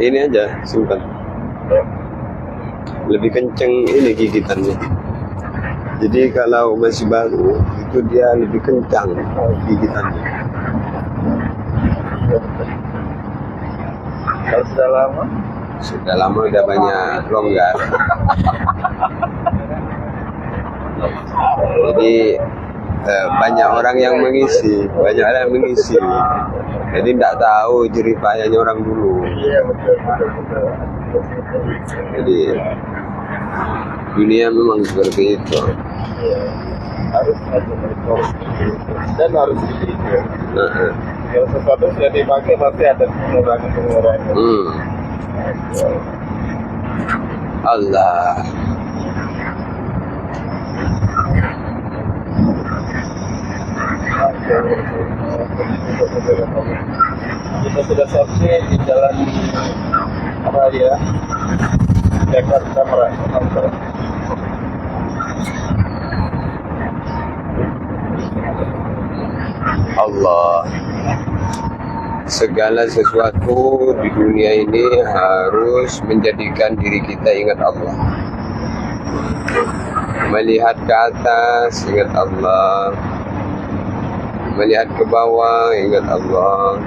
Ini aja simpan. Lebih kenceng ini gigitannya. Jadi kalau masih baru itu dia lebih kencang gigitannya. Kalau sudah lama? Sudah lama udah banyak longgar. Jadi banyak orang yang mengisi, Jadi tidak tahu jerih payahnya orang dulu. Iya, betul. Jadi dunia memang seperti itu. Iya. Harus ada monitor dan harus dipikir. Kalau sesuatu sudah dipakai pasti ada pengurangan. Allah. Kita sudah sampai di jalan raya Jakarta Merak. Allah. Segala sesuatu di dunia ini harus menjadikan diri kita ingat Allah. Melihat ke atas, ingat Allah. Melihat ke bawah, ingat Allah.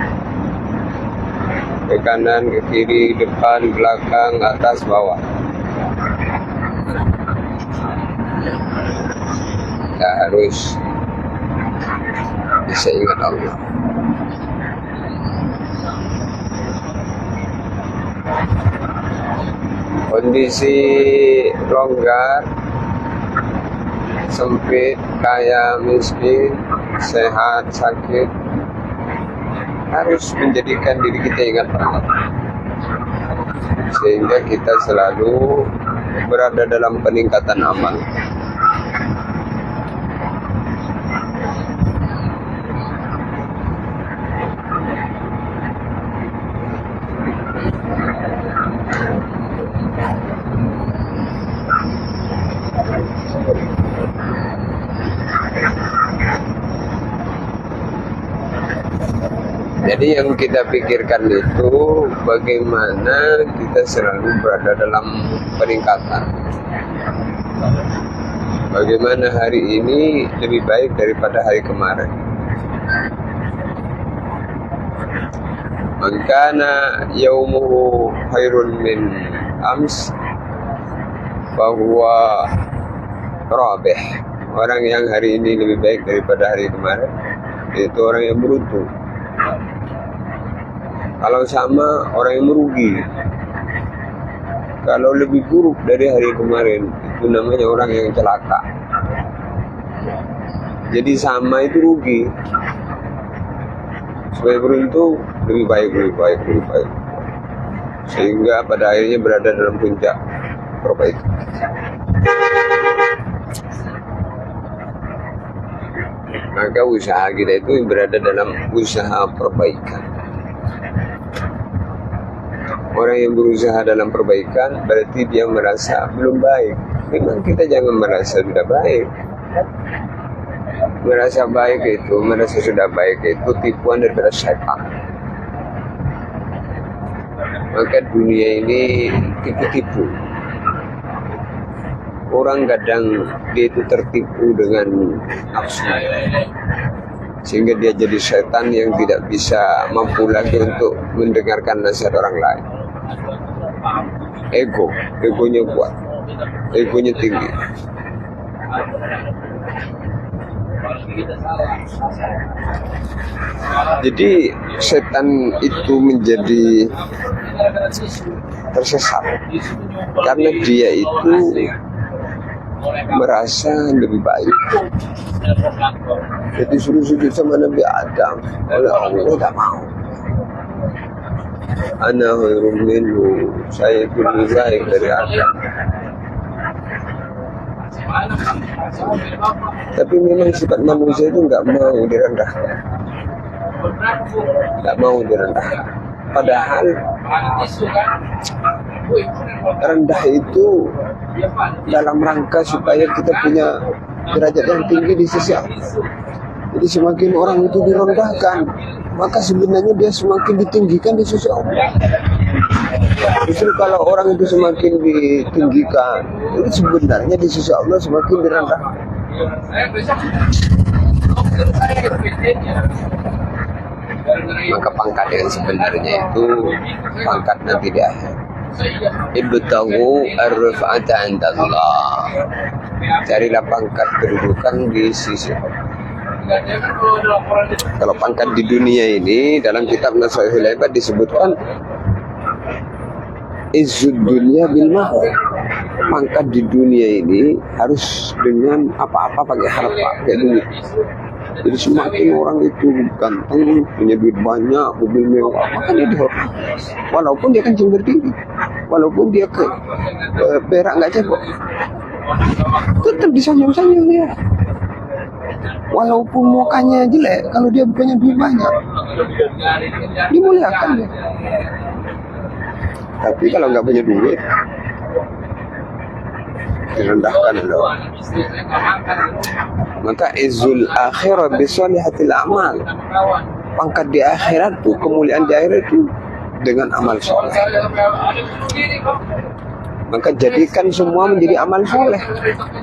Ke kanan, ke kiri, depan, belakang, atas, bawah. Kita harus bisa ingat Allah. Kondisi longgar, sempit, kaya, miskin, sehat, sakit, harus menjadikan diri kita ingat Allah. Sehingga kita selalu berada dalam peningkatan amal. Jadi yang kita pikirkan itu bagaimana kita selalu berada dalam peningkatan. Bagaimana hari ini lebih baik daripada hari kemarin. Man kana yaumuhu khairun min ams fahuwa rabih. Orang yang hari ini lebih baik daripada hari kemarin, itu orang yang beruntung. Kalau sama, orang yang merugi. Kalau lebih buruk dari hari kemarin, itu namanya orang yang celaka. Jadi sama itu rugi. Supaya beruntung, lebih baik. Sehingga pada akhirnya berada dalam puncak perbaikan. Maka usaha kita itu berada dalam usaha perbaikan. Orang yang berusaha dalam perbaikan berarti dia merasa belum baik. Memang kita jangan merasa sudah baik. Merasa sudah baik itu tipuan daripada syaitan. Maka dunia ini tipu-tipu. Orang kadang dia itu tertipu dengan nafsu, sehingga dia jadi setan yang tidak bisa mampu lagi untuk mendengarkan nasihat orang lain. Egonya kuat, egonya tinggi. Jadi setan itu menjadi tersesat karena dia itu merasa lebih baik. Jadi suruh sujud sama Nabi Adam, oleh Allah tidak mau. Ana khairum minhu, saya itu lebih baik dari Adam. Tapi memang sifat manusia itu nggak mau direndahkan. Padahal rendah itu dalam rangka supaya kita punya derajat yang tinggi di sisi Allah. Jadi semakin orang itu direndahkan, maka sebenarnya dia semakin ditinggikan di sisi Allah. Justru kalau orang itu semakin ditinggikan, itu sebenarnya di sisi Allah semakin direndahkan. Maka pangkat yang sebenarnya itu pangkat nanti di akhir. Ibtaghu ar-rif'ata 'inda Allah. Carilah pangkat kedudukan di sisi Allah. Kalau pangkat di dunia ini dalam kitab Nasihatul Ibad disebutkan izzud dunya bil mahal. Pangkat di dunia ini harus dengan apa-apa pakai harta, pakai duit. Jadi semakin orang itu ganteng, punya duit banyak, mobil mewah, maka dia dihormati. Walaupun dia kencing berdiri, walaupun dia berak nggak cebok, tetap disanjung-sanjung dia. Walaupun mukanya jelek, kalau dia punya duit banyak, dimuliakan dia. Tapi kalau nggak punya duit, direndahkan loh. Maka izul akhirah bisolihatil amal. Pangkat di akhirat tuh, kemuliaan di akhirat itu dengan amal soleh. Maka jadikan semua menjadi amal soleh.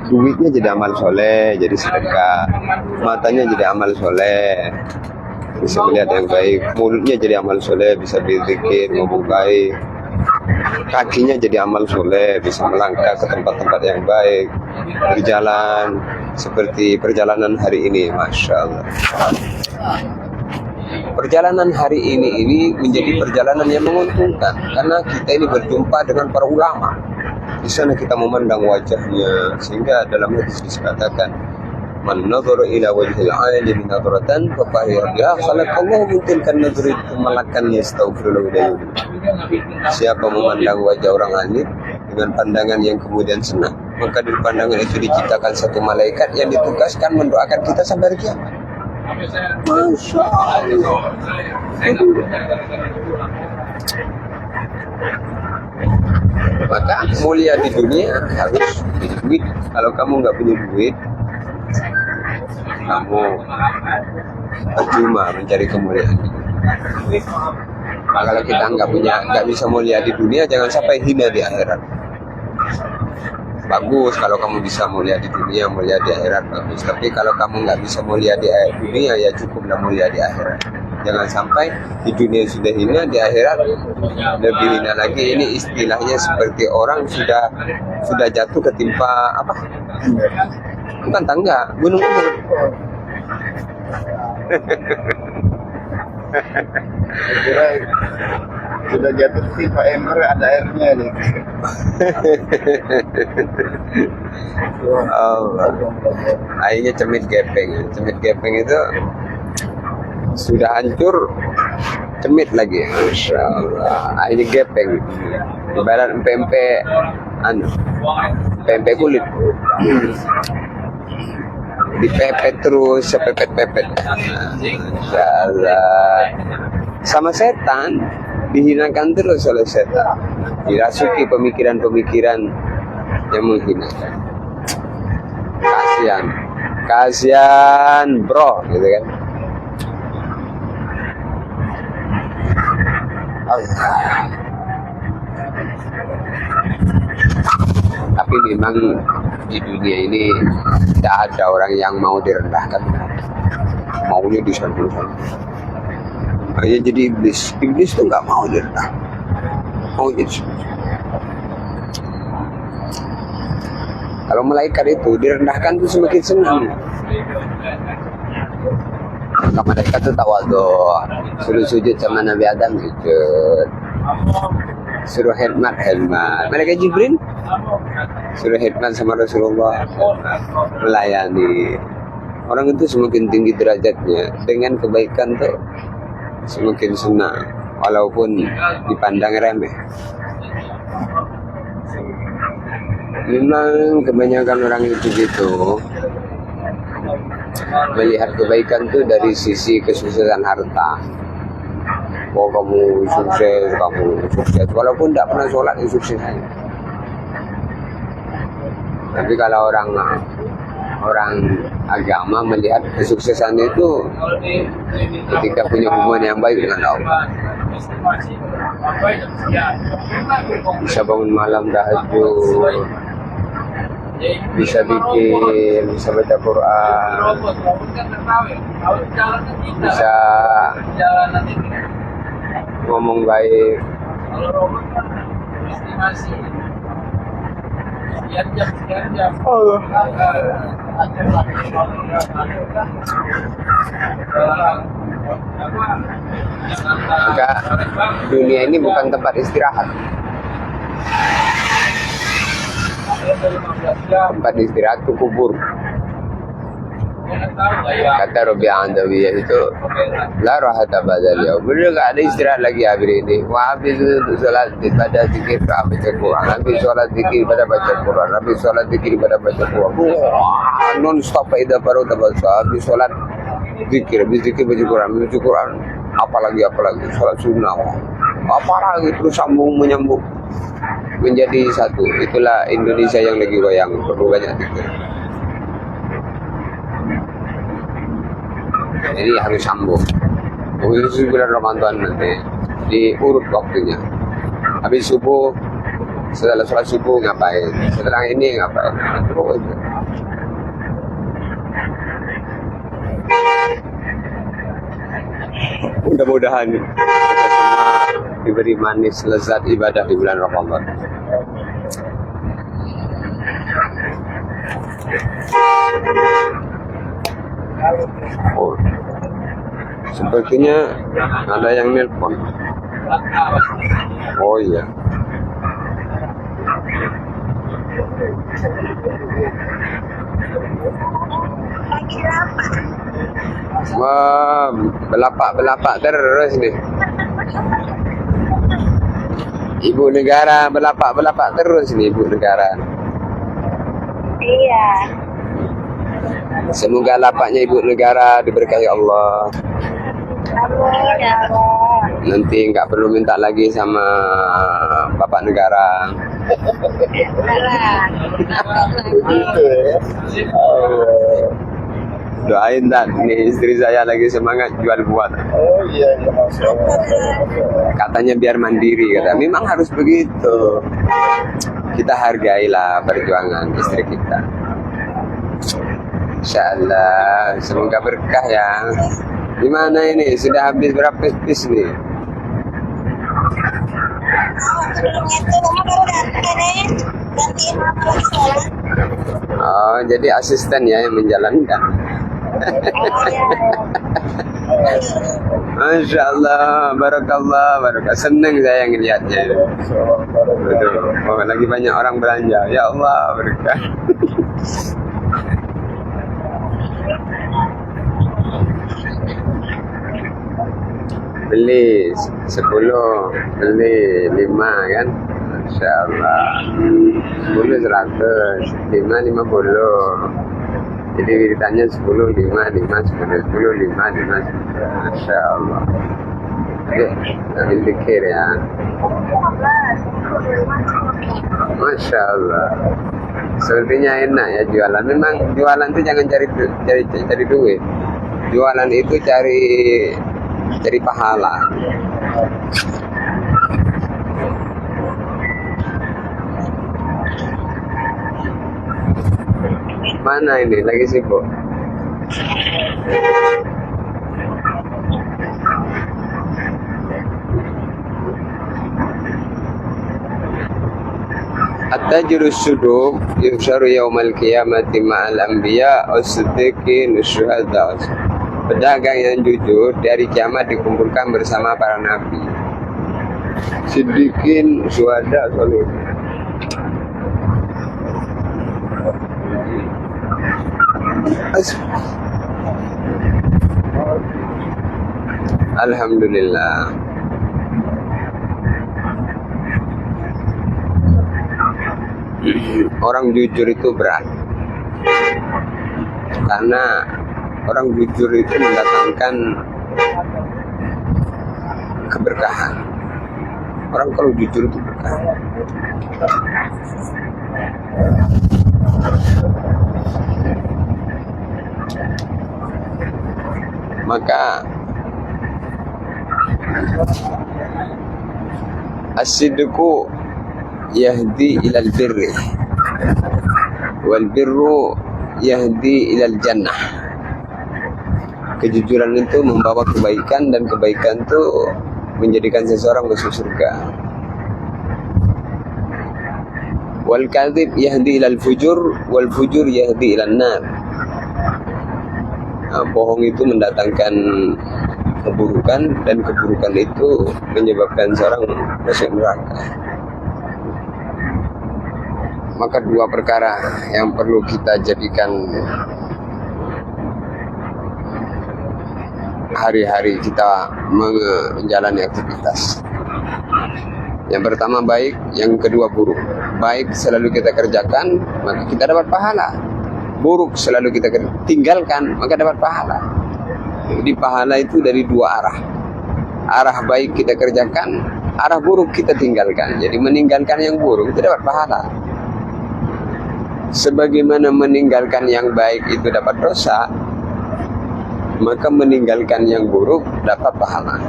Duitnya jadi amal soleh, jadi sedekah. Matanya jadi amal soleh, bisa melihat yang baik. Mulutnya jadi amal soleh, bisa berzikir, ngomong baik. Kakinya jadi amal soleh, bisa melangkah ke tempat-tempat yang baik, berjalan seperti perjalanan hari ini, Masya Allah. Perjalanan hari ini menjadi perjalanan yang menguntungkan karena kita ini berjumpa dengan para ulama. Di sana kita memandang wajahnya, sehingga dalam hadis dikatakan, "Man nadhara ila wajhil 'alim nadratan fa fahiya khalaqallahu min tilka nadri malakan yastaghfiru lahu." Siapa memandang wajah orang alim dengan pandangan yang kemudian senang, maka dari pandangan itu diciptakan satu malaikat yang ditugaskan mendoakan kita sampai hari kiamat. Masya Allah. Maka mulia di dunia harus punya duit. Kalau kamu nggak punya duit, kamu percuma mencari kemuliaan. Nah, kalau kita nggak bisa mulia di dunia, jangan sampai hina di akhirat. Bagus kalau kamu bisa mulia di dunia, mulia di akhirat bagus. Tapi kalau kamu nggak bisa mulia di dunia, ya cukuplah mulia di akhirat. Jangan sampai di dunia sudah hina, di akhirat lebih hina lagi. Ini istilahnya seperti orang sudah jatuh ketimpa apa? Bukan tangga, gunung Uhud. Kira sudah jatuh sih Pak Emre, ada airnya nih. Allah. Airnya cemit gepeng. Cemit gepeng itu sudah hancur, cemit lagi. Masya Allah. Airnya gepeng. Ibarat pempek pempek kulit. Dipepet terus, sepepet-pepet. Masya Allah. Sama setan, dihinakan terus oleh setan. Dirasuki pemikiran-pemikiran yang menghinakan. Kasihan bro, gitu kan. Allah. Tapi memang di dunia ini tidak ada orang yang mau direndahkan, maunya disanjung-sanjung. Makanya jadi iblis itu nggak mau direndahkan, mau jadi. Kalau malaikat itu direndahkan itu semakin senang. Maka malaikat itu tawadhu, suruh sujud sama Nabi Adam sujud, suruh khidmat. Malaikat Jibril suruh khidmat sama Rasulullah, melayani. Orang itu semakin tinggi derajatnya dengan kebaikan tuh semakin senang, walaupun dipandang remeh. Memang kebanyakan orang itu gitu, melihat kebaikan tuh dari sisi kesuksesan harta. Oh kamu sukses, walaupun tidak pernah sholat itu sukses. Tapi kalau orang orang agama melihat kesuksesan itu ketika punya hubungan yang baik dengan Allah. Bisa bangun malam tahajud, bisa bikin, bisa baca Quran, bisa ngomong baik. Maka dunia ini bukan tempat istirahat. Tempat istirahat itu kubur. Kata Rabi'ah Adawiyah itu, la rahata ba'dal yaum. Benar nggak ada istirahat lagi hari ini. Wah, habis sholat pada zikir baca Quran, habis sholat zikir pada baca Quran, habis sholat zikir pada baca Quran. Wah, non stop ida baru tabaca. Habis sholat zikir, habis zikir baca Quran, baca Quran. Apalagi sholat sunnah. Apalagi terus sambung menyambung menjadi satu. Itulah Indonesia yang lagi goyang. Perlu banyak zikir. Jadi harus sambung. Khusus bulan Ramadan nanti diurut waktunya. Habis subuh, setelah sholat subuh ngapain? Setelah ini ngapain? Terus. Mudah-mudahan kita semua diberi manis lezat ibadah di bulan Ramadan. Oh, sepertinya ada yang nelpon. Oh iya. Wah, belapak terus nih. Ibu negara belapak terus nih, ibu negara. Iya. Semoga lapaknya ibu negara diberkahi Allah. Amin ya Allah. Nanti nggak perlu minta lagi sama bapak negara. Begitu ya. Doain tak, nih istri saya lagi semangat jual buat. Oh iya, Masya Allah. Katanya biar mandiri, kata. Memang harus begitu. Kita hargailah perjuangan istri kita. Insyaallah, semoga berkah ya. Gimana ini? Sudah habis berapa piece nih? Sebelum itu mama baru datang nih. Gantiin mama lagi sholat. Oh, jadi asisten ya yang menjalankan. Masya Allah, barakallah. Seneng saya ngelihatnya. Betul. Oh, lagi banyak orang belanja. Ya Allah, berkah. Beli 10, beli 5 kan? Masya Allah. 10 100, 5 50. Jadi wiritannya 10 5 5 10 10 5 5 10. Masya Allah. Oke, ambil pikir ya. Masya Allah. Sepertinya enak ya jualan. Memang jualan itu jangan cari duit. Jualan itu cari pahala. Mana ini lagi sibuk? At-tajru suduk yusharu yaumal qiyamati ma'al anbiya as-siddiqin syuhada. Pedagang yang jujur dari kiamat dikumpulkan bersama para nabi, siddiqin, syuhada, sholihin. Alhamdulillah. Orang jujur itu berat, karena orang jujur itu mendatangkan keberkahan. Orang kalau jujur itu berkah. Maka as-sidqu yahdi ilal birri wal birru yahdi ilal jannah. Kejujuran itu membawa kebaikan, dan kebaikan itu menjadikan seseorang masuk surga. Wal kadhib yahdi ilal fujur wal fujur yahdi ilal nar. Bohong itu mendatangkan keburukan, dan keburukan itu menyebabkan seorang masuk neraka. Maka dua perkara yang perlu kita jadikan hari-hari kita menjalani aktivitas. Yang pertama baik, yang kedua buruk. Baik selalu kita kerjakan, maka kita dapat pahala. Buruk selalu kita tinggalkan, maka dapat pahala. Jadi pahala itu dari dua arah. Arah baik kita kerjakan, arah buruk kita tinggalkan. Jadi meninggalkan yang buruk itu dapat pahala. Sebagaimana meninggalkan yang baik itu dapat dosa, maka meninggalkan yang buruk dapat pahala.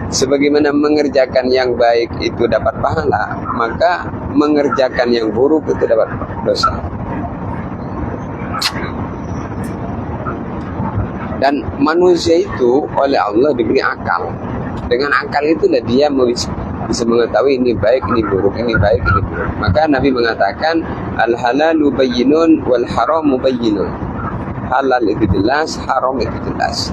Sebagaimana mengerjakan yang baik itu dapat pahala, maka mengerjakan yang buruk itu dapat dosa. Dan manusia itu oleh Allah diberi akal. Dengan akal itulah dia bisa mengetahui ini baik, ini buruk, ini baik, ini buruk. Maka Nabi mengatakan al-halalu bayyinun wal haramu bayyinun. Halal itu jelas, haram itu jelas.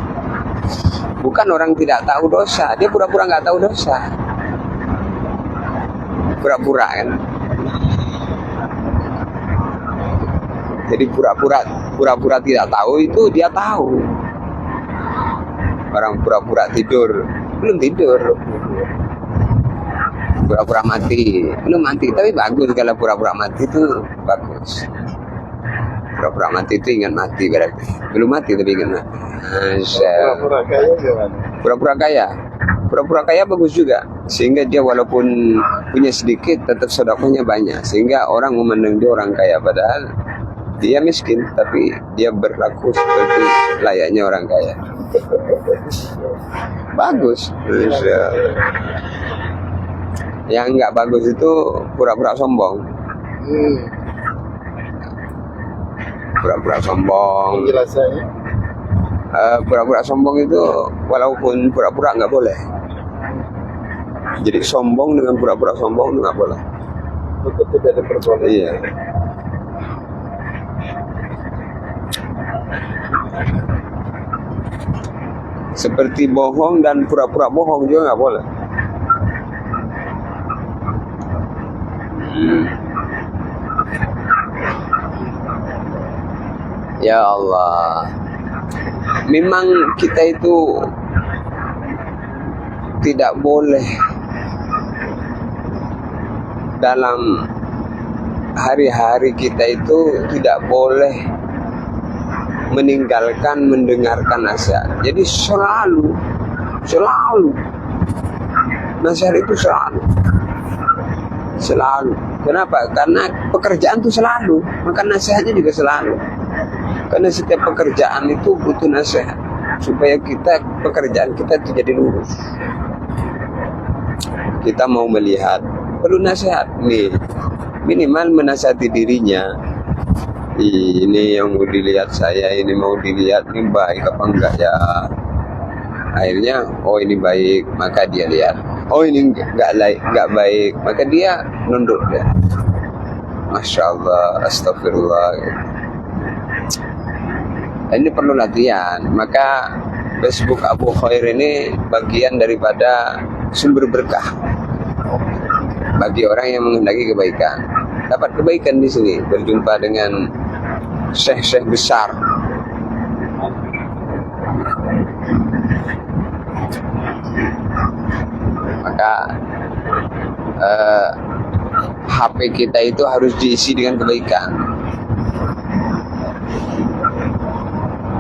Bukan orang tidak tahu dosa, dia pura-pura nggak tahu dosa. Pura-pura kan. Jadi pura-pura tidak tahu itu dia tahu. Orang pura-pura tidur, belum tidur. Pura-pura mati, belum mati, tapi bagus kalau pura-pura mati itu bagus. Pura-pura mati itu ingat mati berarti. Belum mati tapi ingat mati. Pura-pura kaya gimana? Pura-pura kaya. Pura-pura kaya bagus juga. Sehingga dia walaupun punya sedikit tetap sedekahnya banyak. Sehingga orang memandang dia orang kaya, padahal dia miskin, tapi dia berlaku seperti layaknya orang kaya. Bagus. Yang nggak bagus itu pura-pura sombong. Pura-pura sombong. Penjelasannya? Pura-pura sombong itu walaupun pura-pura nggak boleh. Jadi sombong dengan pura-pura sombong itu nggak boleh. Untuk tidak diperbolehkan. Iya. Seperti bohong dan pura-pura bohong juga nggak boleh. Ya Allah, memang kita itu tidak boleh dalam hari-hari kita itu tidak boleh meninggalkan mendengarkan nasihat. Jadi selalu nasihat itu selalu. Kenapa? Karena pekerjaan itu selalu, maka nasihatnya juga selalu. Karena setiap pekerjaan itu butuh nasihat supaya pekerjaan kita itu jadi lurus. Kita mau melihat, perlu nasihat nih, minimal menasihati dirinya. Ini yang mau dilihat saya, ini mau dilihat ini baik apa enggak ya. Akhirnya, oh ini baik, maka dia lihat. Oh ini enggak baik, maka dia nunduk dia. Masya Allah, astagfirullah. Ini perlu latihan. Maka Facebook Abu Khair ini bagian daripada sumber berkah bagi orang yang menghendaki kebaikan. Dapat kebaikan di sini, berjumpa dengan syekh-syekh besar. Maka HP kita itu harus diisi dengan kebaikan.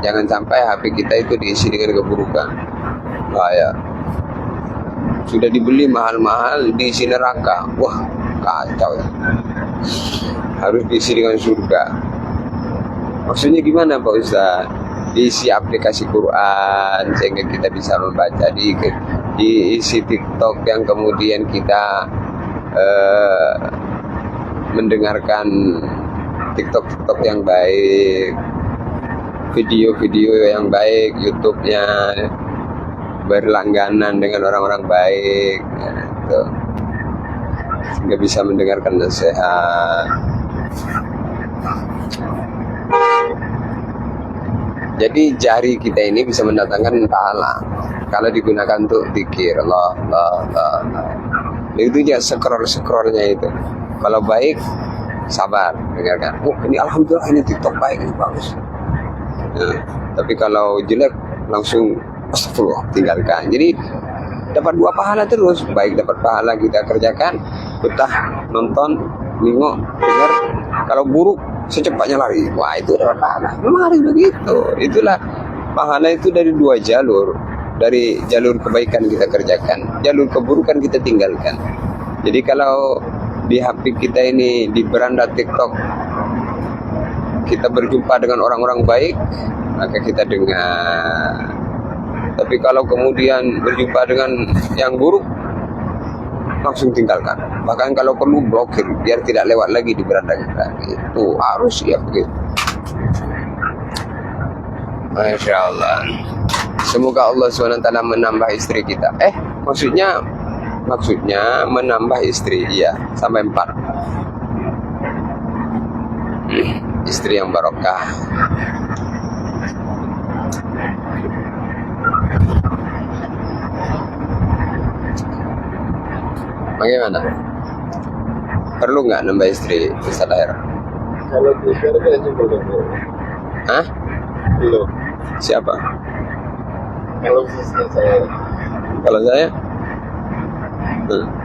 Jangan sampai HP kita itu diisi dengan keburukan. Bahaya. Sudah dibeli mahal-mahal, diisi neraka. Wah, kacau ya. Harus diisi dengan surga. Maksudnya gimana Pak Ustaz? diisi aplikasi Quran sehingga kita bisa membaca, diisi TikTok yang kemudian kita mendengarkan TikTok yang baik, video-video yang baik, YouTube-nya berlangganan dengan orang-orang baik, gitu. Sehingga bisa mendengarkan nasihat. Jadi jari kita ini bisa mendatangkan pahala kalau digunakan untuk zikir Allah. Itu dia scrollnya itu. Kalau baik, sabar, dengarkan. Oh, ini alhamdulillah ini TikTok baik, ini bagus. Nah, tapi kalau jelek langsung astagfirullah, tinggalkan. Jadi dapat 2 pahala terus. Baik dapat pahala kita kerjakan, betah nonton, nengok, dengar. Kalau buruk secepatnya lari. Wah, itu dapat pahala. Memang harus begitu. Itulah pahala itu dari 2 jalur. Dari jalur kebaikan kita kerjakan, jalur keburukan kita tinggalkan. Jadi kalau di HP kita ini di beranda TikTok kita berjumpa dengan orang-orang baik, maka kita dengar. Tapi kalau kemudian berjumpa dengan yang buruk, langsung tinggalkan. Bahkan kalau perlu blokir biar tidak lewat lagi di beranda kita. Itu harus ya begitu. Masya Allah. Semoga Allah SWT menambah istri kita. Maksudnya menambah istri, iya, sampai 4. Istri yang barokah. Bagaimana? Perlu nggak nambah istri Ustaz Lahir? Kalau di surga juga belum. Hah? Belum. Siapa? Kalau bisa saya. Kalau saya?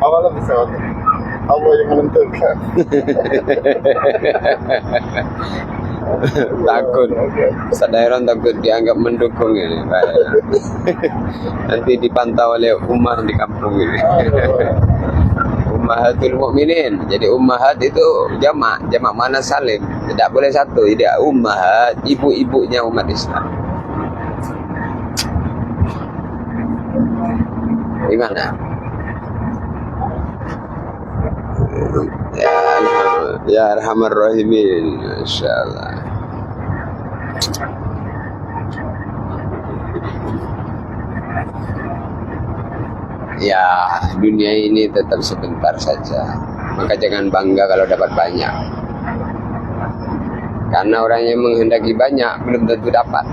Awalnya bisa Allah yang menentukan. Takut. Ustaz Dairon takut dianggap mendukung ini. Nanti dipantau oleh ummah di kampung ini. Ummahatul Mukminin. Jadi ummahat itu jamak mana salim. Tidak boleh satu. Jadi ummahat, ibu-ibunya umat Islam. Gimana? Ya Arhamar Rahimin, Masya Allah. Ya, dunia ini tetap sebentar saja. Maka jangan bangga kalau dapat banyak. Karena orang yang menghendaki banyak belum tentu dapat.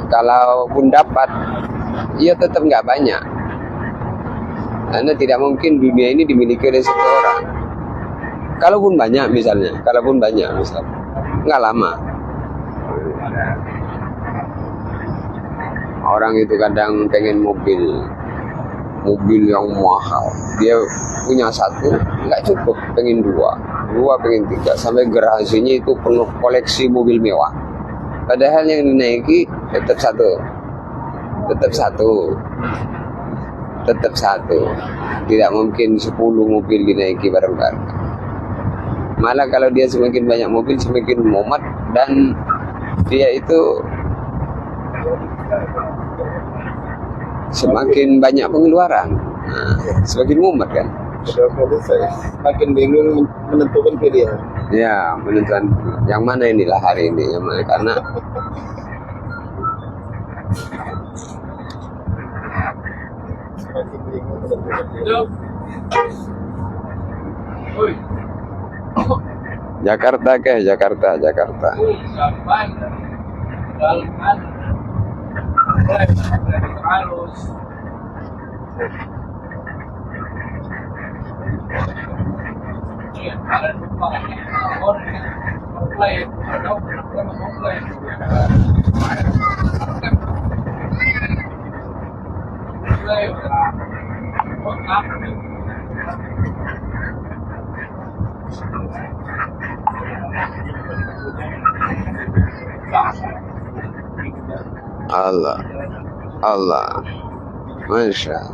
Kalaupun dapat, ia tetap nggak banyak. Karena tidak mungkin dunia ini dimiliki oleh satu orang. Kalaupun banyak misalnya, nggak lama. Orang itu kadang pengen mobil yang mahal. Dia punya 1, nggak cukup, pengen 2, pengen 3, sampai garasinya itu penuh koleksi mobil mewah. Padahal yang dinaiki tetap satu. Tidak mungkin 10 mobil dinaiki bareng-bareng. Malah kalau dia semakin banyak mobil, semakin mumet, dan dia itu semakin banyak pengeluaran. Semakin mumet kan. Jadi saya makin bingung menentukan pilihan. Ya, menentukan yang mana inilah hari ini, yang mana, karena Makin bingung menentukan pilihan. Jakarta. Allah, Masya Allah.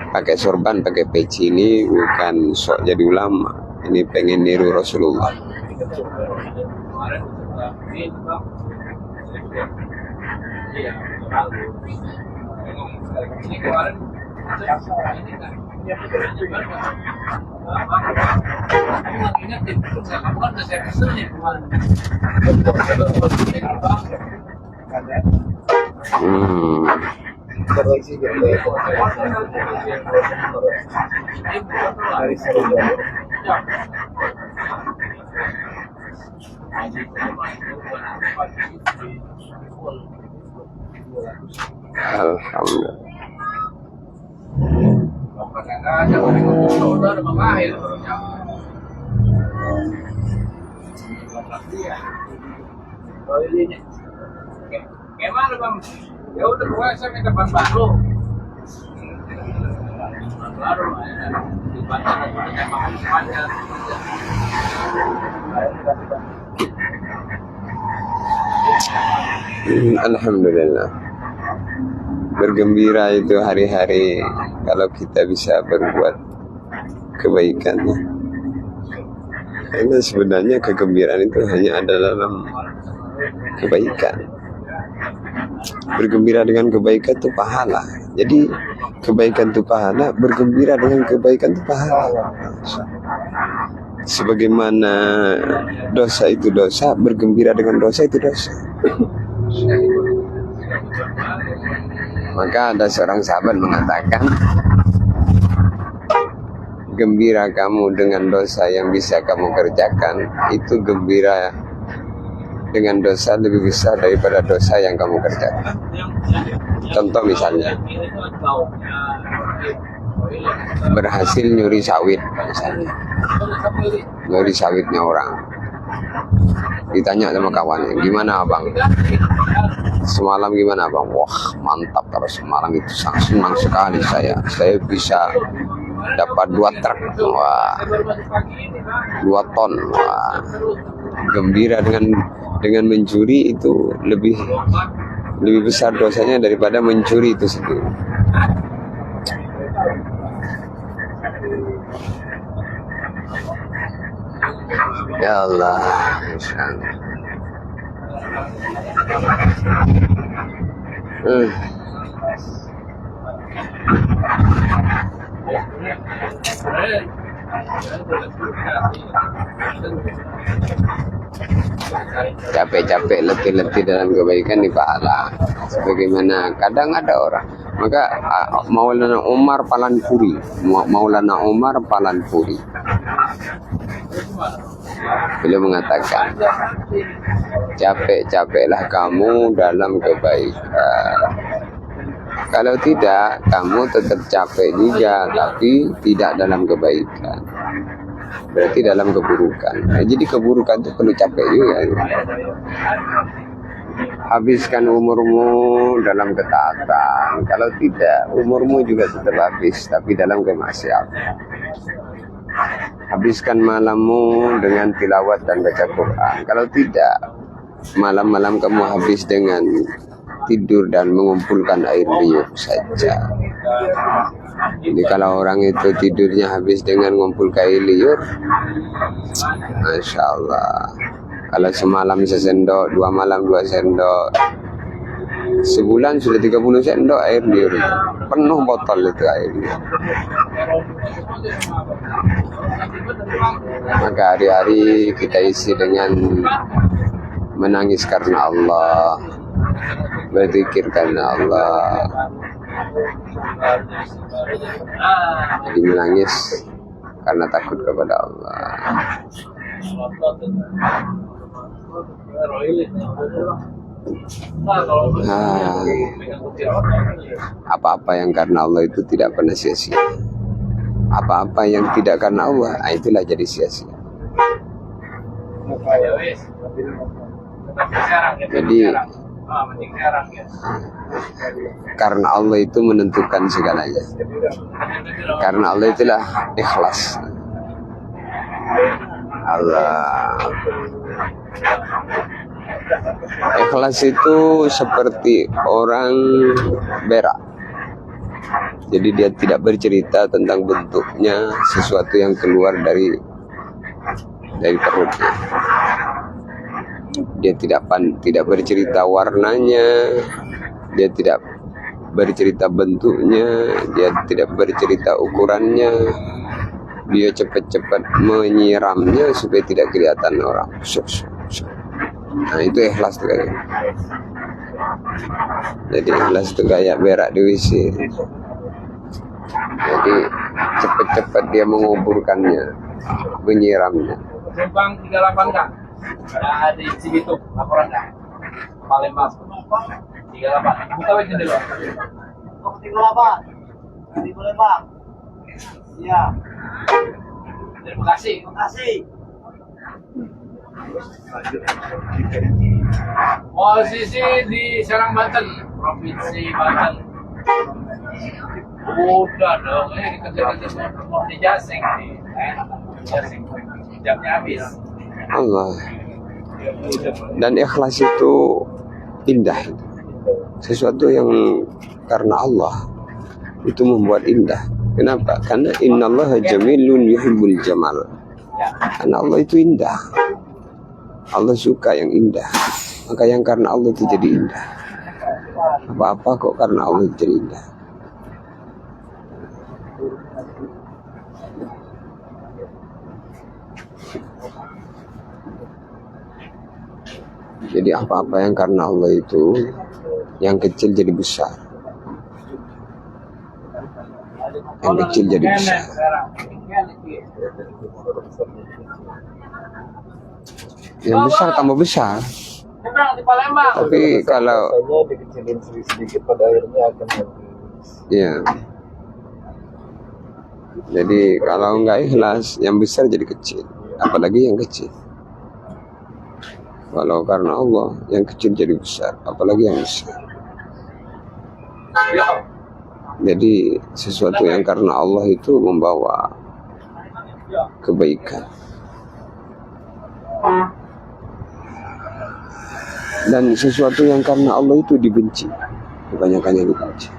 Pakai sorban, pakai peci ini bukan sok jadi ulama. ini pengen niru Rasulullah. Alhamdulillah. Gimana bang? Ya udah pokoknya saya minta ban baru. Baru di bandara udah kayak makan sepanjang. Alhamdulillah. Bergembira itu hari-hari kalau kita bisa berbuat kebaikannya. Karena sebenarnya kegembiraan itu hanya ada dalam kebaikan. Bergembira dengan kebaikan itu pahala. Jadi kebaikan itu pahala, bergembira dengan kebaikan itu pahala. Sebagaimana dosa itu dosa, bergembira dengan dosa itu dosa. Maka ada seorang sahabat mengatakan, gembira kamu dengan dosa yang bisa kamu kerjakan, itu gembira dengan dosa lebih besar daripada dosa yang kamu kerjakan. Contoh misalnya, berhasil nyuri sawit misalnya, nyuri sawitnya orang. Ditanya sama kawannya, gimana abang? Semalam gimana abang? Wah mantap, kalau semalam itu sangat senang sekali saya bisa dapat 2 truk, wah 2 ton, wah gembira dengan mencuri itu lebih besar dosanya daripada mencuri itu sendiri. Ya Allah, insyaallah. Capek-capek, letih-letih dalam kebaikan di pahala. Sebagaimana kadang ada orang, maka Maulana Umar Palanpuri, beliau mengatakan, capek-capeklah kamu dalam kebaikan. Kalau tidak, kamu tetap capek juga, tapi tidak dalam kebaikan. Berarti dalam keburukan. Nah, jadi keburukan itu perlu capek juga. Habiskan umurmu dalam ketaatan. Kalau tidak, umurmu juga tetap habis, tapi dalam kemaksiatan. Habiskan malammu dengan tilawat dan baca Quran. Kalau tidak, malam-malam kamu habis dengan tidur dan mengumpulkan air liur saja. Jadi kalau orang itu tidurnya habis dengan mengumpulkan air liur, Masya Allah. Kalau semalam sesendok, 2 malam 2 sendok, sebulan sudah 30 sendok air liur. Penuh botol itu air liur. Maka hari-hari kita isi dengan menangis karena Allah, berzikir karena Allah. Jadi menangis karena takut kepada Allah. Apa-apa yang karena Allah itu tidak pernah sia-sia. Apa-apa yang tidak karena Allah, itulah jadi sia-sia. Jadi karena Allah itu menentukan segalanya. Karena Allah itulah ikhlas. Allah. Ikhlas itu seperti orang berak. Jadi dia tidak bercerita tentang bentuknya, sesuatu yang keluar dari dari perutnya. Dia tidak bercerita warnanya, dia tidak bercerita bentuknya, dia tidak bercerita ukurannya. Dia cepat-cepat menyiramnya supaya tidak kelihatan orang. Nah itu ikhlas tuh kayak. Jadi ikhlas itu kayak berak di WC. Jadi cepat-cepat dia menguburkannya, menyiramnya. Penumpang 38 Kak. Ada di Cibitung, laporan Kak. Palembang. 38. Buka web jendela. 38 di Palembang. Iya. Terima kasih. Terima kasih. Posisi di Serang Banten, Provinsi Banten. Udah dong, dikejar-kejar mau di Jaseng nih. Jaseng. Jamnya habis. Allah. Dan ikhlas itu indah. Sesuatu yang karena Allah itu membuat indah. Kenapa? Karena innallaha jamilun yuhibbul jamal. Karena Allah itu indah. Allah suka yang indah. Maka yang karena Allah itu jadi indah. Apa-apa kok karena Allah itu jadi indah. Jadi apa-apa yang karena Allah itu, yang kecil jadi besar, yang kecil jadi besar. Yang besar tambah besar. Di Palembang. Tapi kalau Biasanya dikecilin sedikit pada akhirnya akan habis. ya, jadi kalau nggak ikhlas, yang besar jadi kecil, apalagi yang kecil. Kalau karena Allah, yang kecil jadi besar, apalagi yang besar. Jadi sesuatu yang karena Allah itu membawa kebaikan. Dan sesuatu yang karena Allah itu dibenci, kebanyakannya dibenci.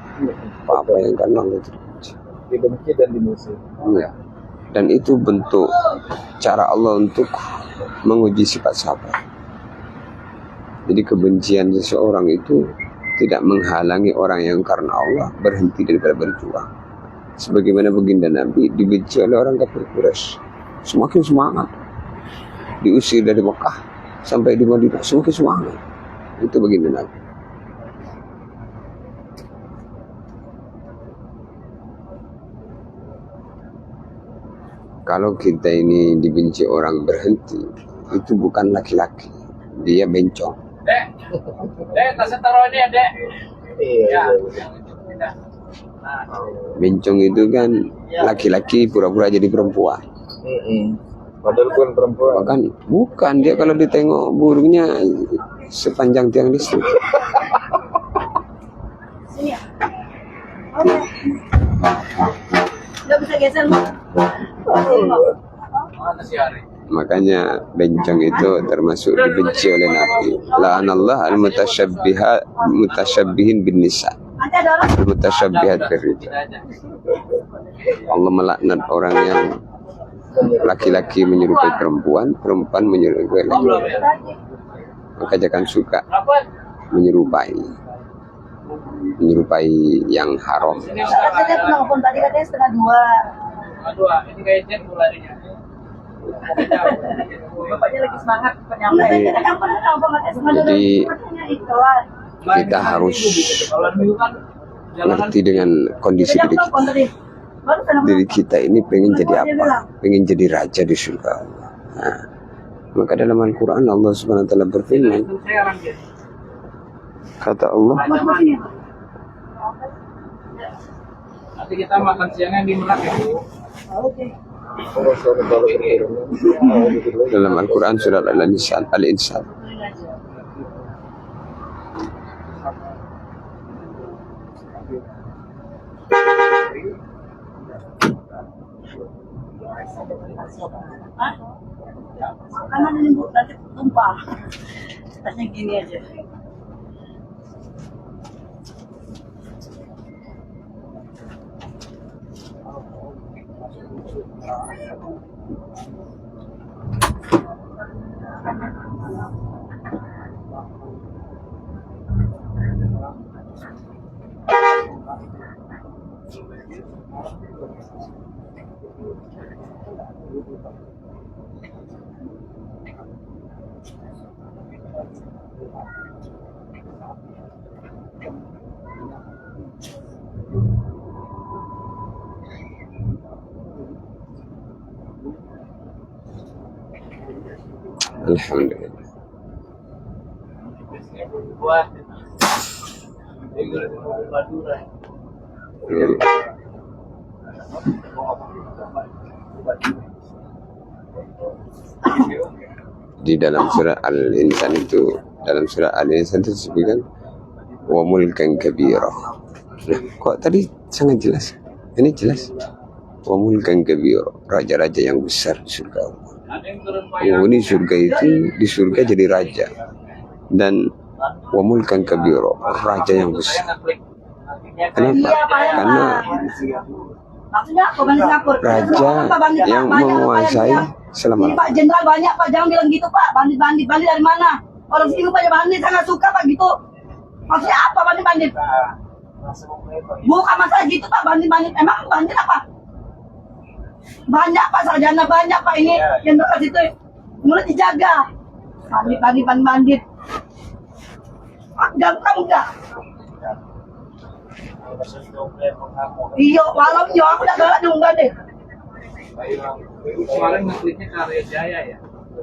Apa yang karena Allah itu dibenci. Dibenci dan dimusuhi. Ya. Dan itu bentuk cara Allah untuk menguji sifat sabar. Jadi kebencian seseorang itu tidak menghalangi orang yang karena Allah berhenti daripada berjuang. Sebagaimana baginda Nabi dibenci oleh orang kafir Quraisy, semakin semangat. Diusir dari Mekah sampai di Madinah, semakin semangat. Itu baginda Nabi. Kalau kita ini dibenci orang berhenti, itu bukan laki-laki, dia bencong. Dek, tasnya taruh ini ya, Dek. Iya. Ya. Nah, Bencong itu kan laki-laki pura-pura jadi perempuan. Padahal pun perempuan. Bahkan bukan, dia kalau ditengok burungnya sepanjang tiang listrik. Sini ya. Oke. Nggak bisa geser, Mbak. mana si Ari? Makanya bencong itu termasuk dibenci oleh Nabi. La'anallah al-mutasyabbihin bin nisa, Nanti ada orang. al-mutasyabbihat birrijal. Allah melaknat orang yang laki-laki menyerupai perempuan, perempuan menyerupai laki-laki. Maka jangan suka menyerupai yang haram. Saya telepon tadi katanya 1:30. Aduh, ini kayak jet larinya. Bapaknya lagi semangat penyampaian. Jadi kita harus ngerti dengan kondisi diri kita. Diri kita ini pengen jadi apa? Pengen jadi raja di surga Allah. Nah, maka dalam Al-Quran Allah Subhanahu Wa Taala berfirman, kata Allah, Nanti kita makan siangnya di Merak ya, Bu. dalam Al-Quran surat Al-Insan, Kanan ini Bu, nanti tumpah. Tasnya gini aja. Alhamdulillah. Buat Di dalam surah Al-Insan itu, dalam surah Al-Insan itu disebutkan wa mulkan kabira. Nah, kok tadi sangat jelas? Ini jelas. Wa mulkan kabira, raja-raja yang besar di surga Allah. Oh, ini surga itu, di surga jadi raja. Dan wa mulkan kabira, raja yang besar. Kenapa? Karena Maksudnya apa Bang Singapura? raja yang menguasai selama Pak Jenderal banyak Pak, jangan bilang gitu Pak. Bandit dari mana? Orang sini Pak bandit sangat suka Pak gitu. Maksudnya apa bandit? Bukan masalah gitu Pak, bandit. Emang bandit apa? Banyak Pak, sarjana banyak Pak ini. Jenderal itu mulai dijaga. Bandit. Gampang enggak? Iya, malam yo aku udah galak juga deh. kemarin ngekliknya Karya Jaya ya.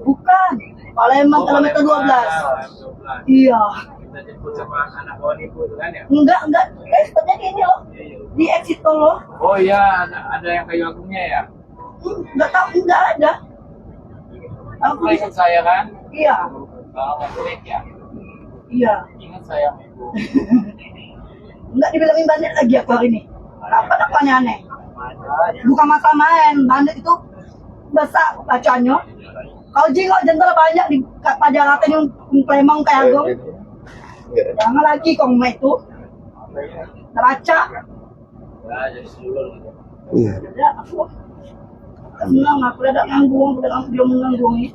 Bukan. Palembang kilometer 12. Iya. Kita jemput sama anak kawan ibu itu kan ya. Enggak. Stopnya di ini loh. Di exit tol loh. Oh iya, ada yang kayu agungnya ya. Enggak tahu, enggak ada. Aku Mau ikut saya kan? Iya. Kalau mau klik ya. Iya. Ingat saya ibu. Enggak dibilangin bandit lagi aku hari ini. Kapan aku aneh-aneh? Bukan masalah main, bandit itu besar bacanya. Kalau jingok jenderal banyak di Jakarta yang Palembang kayak Agung. Jangan lagi kong itu. Baca. Ya, jadi sulur gitu. Iya. Ya, aku senang, aku udah nganggung, dia mengganggungi.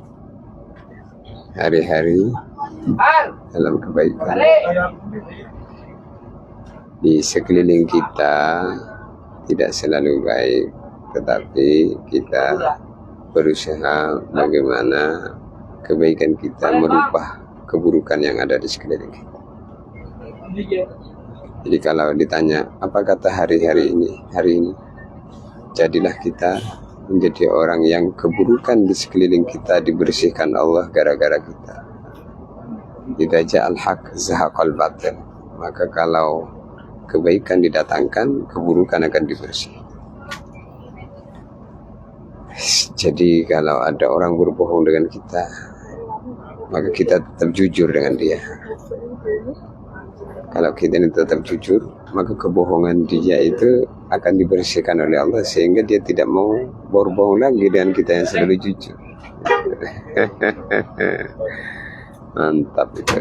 Hari-hari dalam kebaikan di sekeliling kita tidak selalu baik, tetapi kita berusaha bagaimana kebaikan kita merubah keburukan yang ada di sekeliling kita. Jadi kalau ditanya apa kata hari ini, jadilah kita menjadi orang yang keburukan di sekeliling kita dibersihkan Allah gara-gara kita. Idza ja'al haq zahaqal batil. Maka kalau kebaikan didatangkan, keburukan akan dibersihkan. Jadi kalau ada orang berbohong dengan kita, maka kita tetap jujur dengan dia. Kalau kita ini tetap jujur, maka kebohongan dia itu akan dibersihkan oleh Allah sehingga dia tidak mau berbohong lagi dengan kita yang selalu jujur. Mantap itu.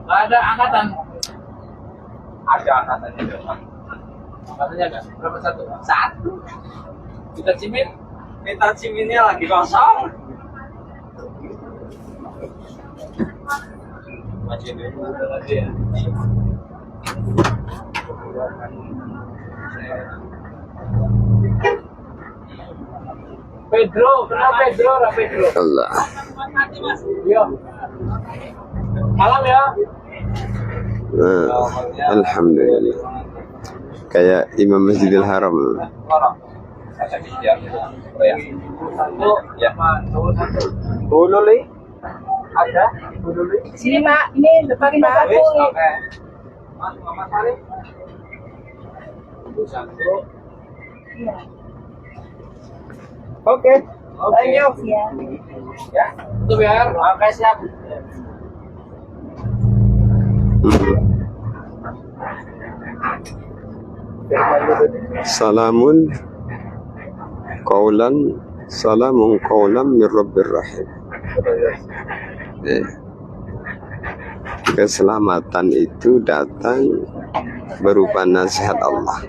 Ada angkatan. Ada angkatannya. Angkatannya ada berapa satu? Satu. Kita ciminnya lagi kosong. Masih dulu lagi ya. Pedro, kenapa Pedro? Allah. Iya. Salam ya. Alhamdulillah. Kayak Imam Masjidil Haram. Dulu li. Ada? Dulu li. Sini Mak, ini depan aku nih. Mas, Mama Sari. Satu. Iya. Oke. Thank you. Iya. Ya. Itu biar. Oke, siap. Salamun qawlan min Rabbir Rahim. Keselamatan itu datang berupa nasihat Allah.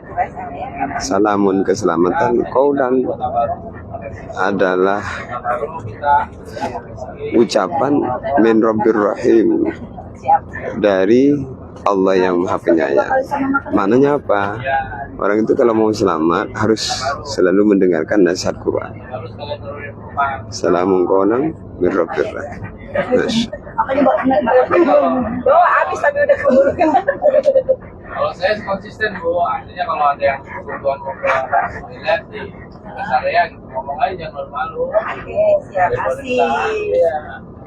Salamun keselamatan, qawlan adalah ucapan min Rabbir Rahim, dari Allah yang maha penyayang. Maknanya apa? Orang itu kalau mau selamat harus selalu mendengarkan nasihat Quran. Assalamu alaikum warahmatullahi wabarakatuh. Oh, habis tapi udah keburu kan. Kalau saya konsisten Bu, artinya kalau ada yang kebutuhan toilet di rest area gitu, ngomong aja jangan malu-malu. Oke, siap. Kasih.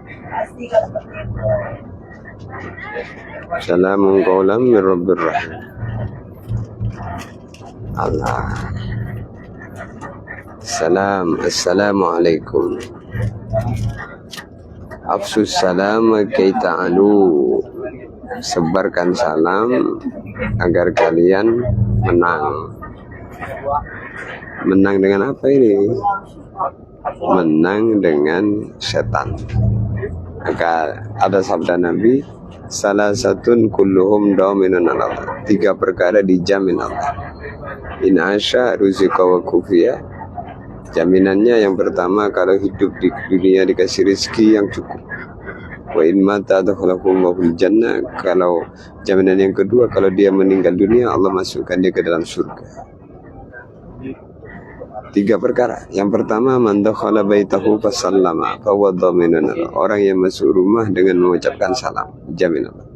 Kasih kalau seperti itu. Assalamu qawlan min rabbir rahim. Allah. Assalamualaikum. Afsus salam kay ta'alu. Sebarkan salam agar kalian menang. Menang dengan apa ini? Menang dengan setan. Maka ada sabda Nabi, salah satun kulluhum dominun Allah. 3 perkara dijamin Allah. In asya ruzika wa kufiya. Jaminannya yang pertama, kalau hidup di dunia dikasih rezeki yang cukup. Wa in mata adkhalahullahu jannah. Kalau jaminan yang kedua, kalau dia meninggal dunia, Allah masukkan dia ke dalam surga. 3 perkara. Yang pertama, man dakhala baitahu fasallama fa huwa dhaminun. Orang yang masuk rumah dengan mengucapkan salam, jamin Allah.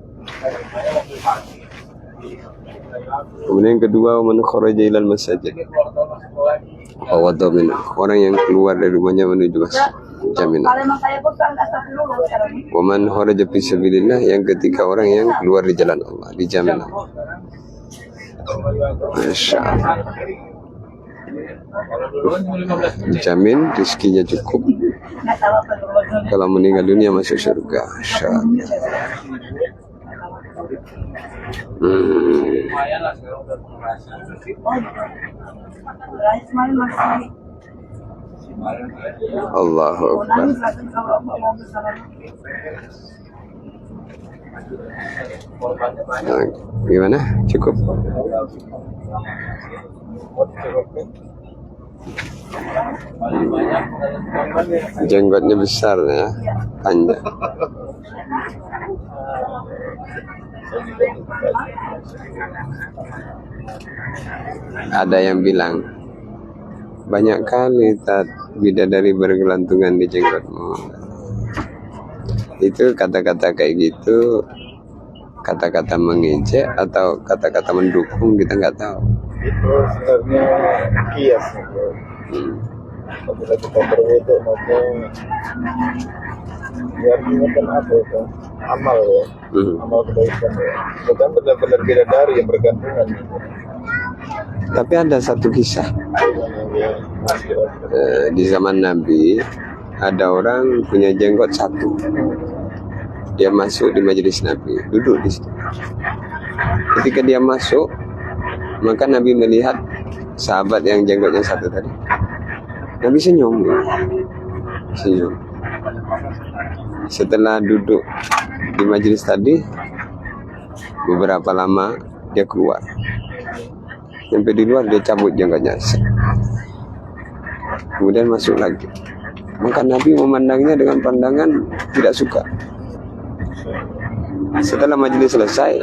Kemudian yang kedua, man kharaja ilal masajid fa huwa dhaminun. Orang yang keluar dari rumahnya menuju masjid, jamin Allah. Kalau emang saya bosan, asal dulu sekarang ini. Wa man kharaja fi sabilillah. Yang ketiga, orang yang keluar di jalan Allah, dijamin Allah. Masya Allah. Dijamin rezekinya cukup. Nggak tahu apa dulu. Kalau meninggal dunia masuk surga. Masya Allah. Lumayan lah sekarang udah merasa. Semalam masih Allahu Akbar. nangis lagi kalau mau bersama. Nah, gimana? Cukup? Jenggotnya besar ya, panjang. Ada yang bilang, banyak kali bidadari bergelantungan di jenggotmu. Itu kata-kata kayak gitu, kata-kata mengejek atau kata-kata mendukung, kita nggak tahu. Itu sebenarnya kias gitu. Apabila kita berwudu maka biar kan apa itu amal ya, amal kebaikan ya. Bukan benar-benar bidadari yang bergantungan gitu. Tapi ada satu kisah di zaman Nabi, ada orang punya jenggot 1. Dia masuk di majelis Nabi, duduk di situ. Ketika dia masuk, maka Nabi melihat sahabat yang jenggotnya 1 tadi. Nabi senyum. Setelah duduk di majelis tadi, beberapa lama dia keluar. Sampai di luar dia cabut jenggotnya. Kemudian masuk lagi. Maka Nabi memandangnya dengan pandangan tidak suka. Setelah majelis selesai,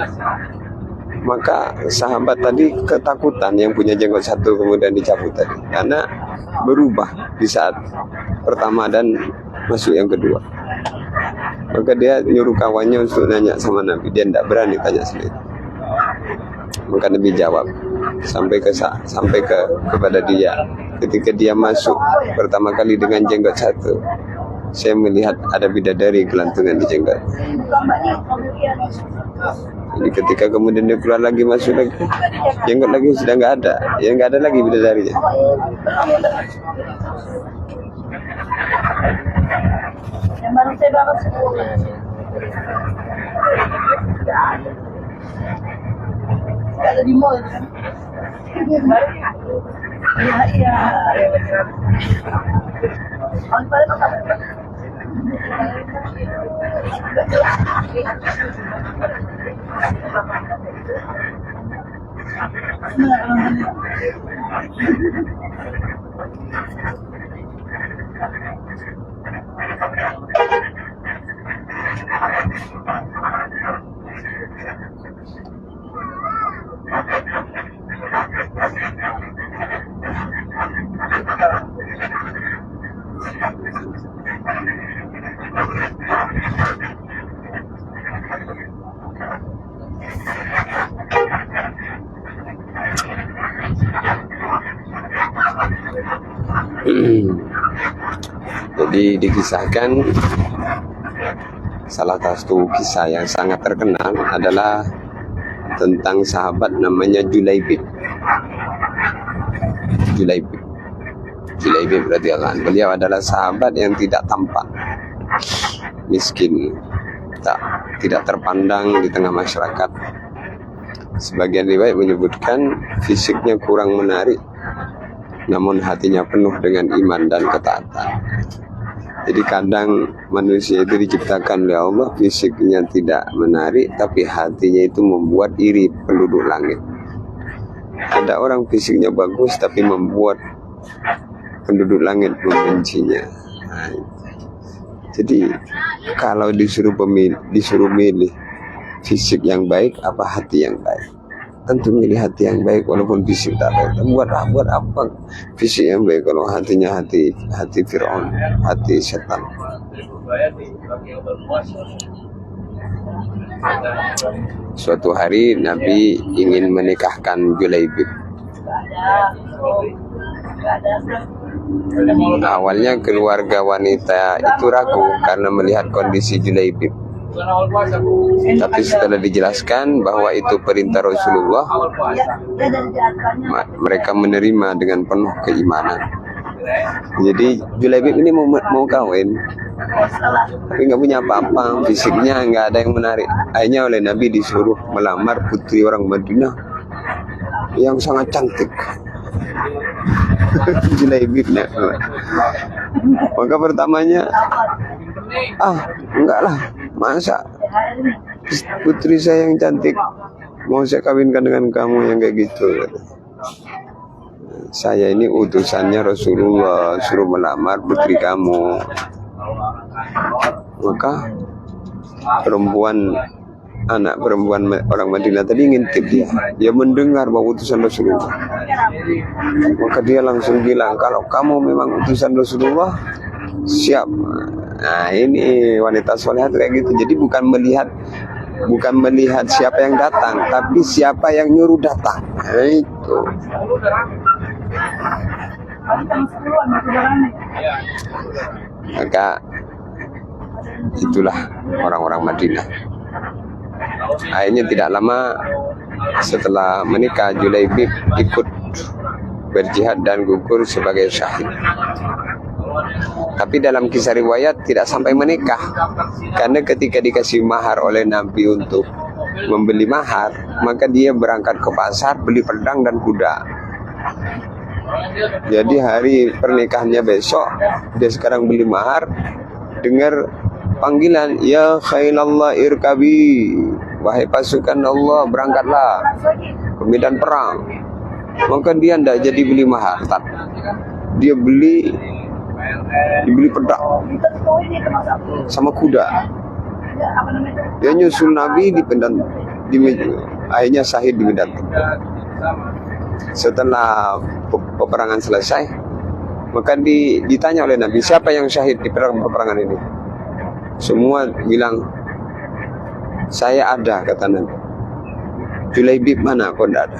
maka sahabat tadi ketakutan yang punya jenggot 1 kemudian dicabut tadi, karena berubah di saat pertama dan masuk yang kedua. Maka dia nyuruh kawannya untuk nanya sama Nabi, dia tidak berani tanya sendiri. Maka Nabi jawab sampai kepada dia, ketika dia masuk pertama kali dengan jenggot 1, saya melihat ada bidadari gelantungan di jenggot. Jadi ketika kemudian dia keluar lagi, masuk lagi, jenggot lagi sudah nggak ada, ya nggak ada lagi bidadarinya. Yang baru saya banget sekolah. Nggak ada di mall kan? Iya. Kalau pada tetap. Jadi dikisahkan salah satu kisah yang sangat terkenal adalah tentang sahabat namanya Julaibib. Julaibib radhiyallahu anhu. Beliau adalah sahabat yang tidak tampan, miskin, tidak terpandang di tengah masyarakat. Sebagian riwayat menyebutkan fisiknya kurang menarik, namun hatinya penuh dengan iman dan ketaatan. Jadi kadang manusia itu diciptakan oleh Allah, fisiknya tidak menarik, tapi hatinya itu membuat iri penduduk langit. Ada orang fisiknya bagus, tapi membuat penduduk langit membencinya. Nah, jadi kalau disuruh milih fisik yang baik apa hati yang baik, tentu milih hati yang baik walaupun fisik tak baik. Buat apa fisik yang baik kalau hatinya hati Fir'aun, hati setan. Suatu hari Nabi ingin menikahkan Julaibib. Awalnya keluarga wanita itu ragu karena melihat kondisi Julaibib. Tapi setelah dijelaskan bahwa itu perintah Rasulullah, mereka menerima dengan penuh keimanan. Jadi Julaibib ini mau kawin, tapi nggak punya apa-apa, fisiknya nggak ada yang menarik. Akhirnya oleh Nabi disuruh melamar putri orang Madinah yang sangat cantik. Julaibibnya. Maka pertamanya, enggak lah, masa putri saya yang cantik mau saya kawinkan dengan kamu yang kayak gitu. Saya ini utusannya Rasulullah, suruh melamar putri kamu. Maka anak perempuan orang Madinah tadi ngintip dia mendengar bahwa utusan Rasulullah. Maka dia langsung bilang, kalau kamu memang utusan Rasulullah, siap. Nah, ini wanita soleh kayak gitu. Jadi bukan melihat siapa yang datang, tapi siapa yang nyuruh datang. Nah, itu. Maka itulah orang-orang Madinah. Akhirnya tidak lama setelah menikah, Julaibib ikut berjihad dan gugur sebagai syahid. Tapi dalam kisah riwayat tidak sampai menikah, karena ketika dikasih mahar oleh Nabi untuk membeli mahar, maka dia berangkat ke pasar beli pedang dan kuda. Jadi hari pernikahannya besok, dia sekarang beli mahar, dengar panggilan, ya khailallah irkabi, wahai pasukan Allah berangkatlah ke medan perang. Maka dia tidak jadi beli mahar, dia beli pedang sama kuda. Dia nyusul Nabi akhirnya syahid di medan. Setelah peperangan selesai, maka ditanya oleh Nabi, siapa yang syahid di peperangan ini? Semua bilang, saya ada, kata Nabi. Julaibib mana? Kok tidak ada?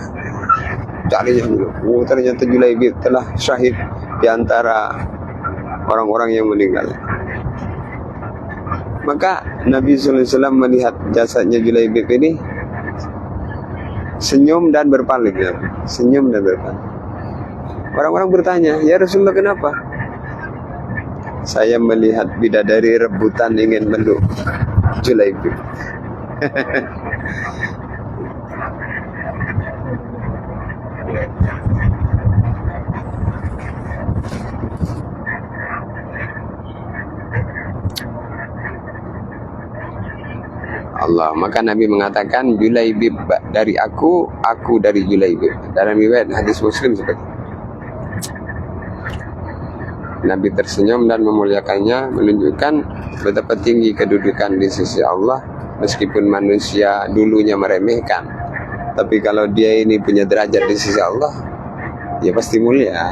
Carinya dulu. Ternyata Julaibib telah syahid di antara orang-orang yang meninggal. Maka Nabi SAW melihat jasadnya Julaibib ini, senyum dan berpaling. Senyum dan berpaling. Orang-orang bertanya, ya Rasulullah, kenapa? Saya melihat bidadari rebutan ingin meluk Julaibib. Allah. Maka Nabi mengatakan, Julaibib dari aku dari Julaibib. Dalam riwayat hadis Muslim seperti itu. Nabi tersenyum dan memuliakannya, menunjukkan betapa tinggi kedudukan di sisi Allah Meskipun manusia dulunya meremehkan, tapi kalau dia ini punya derajat di sisi Allah, ya pasti mulia.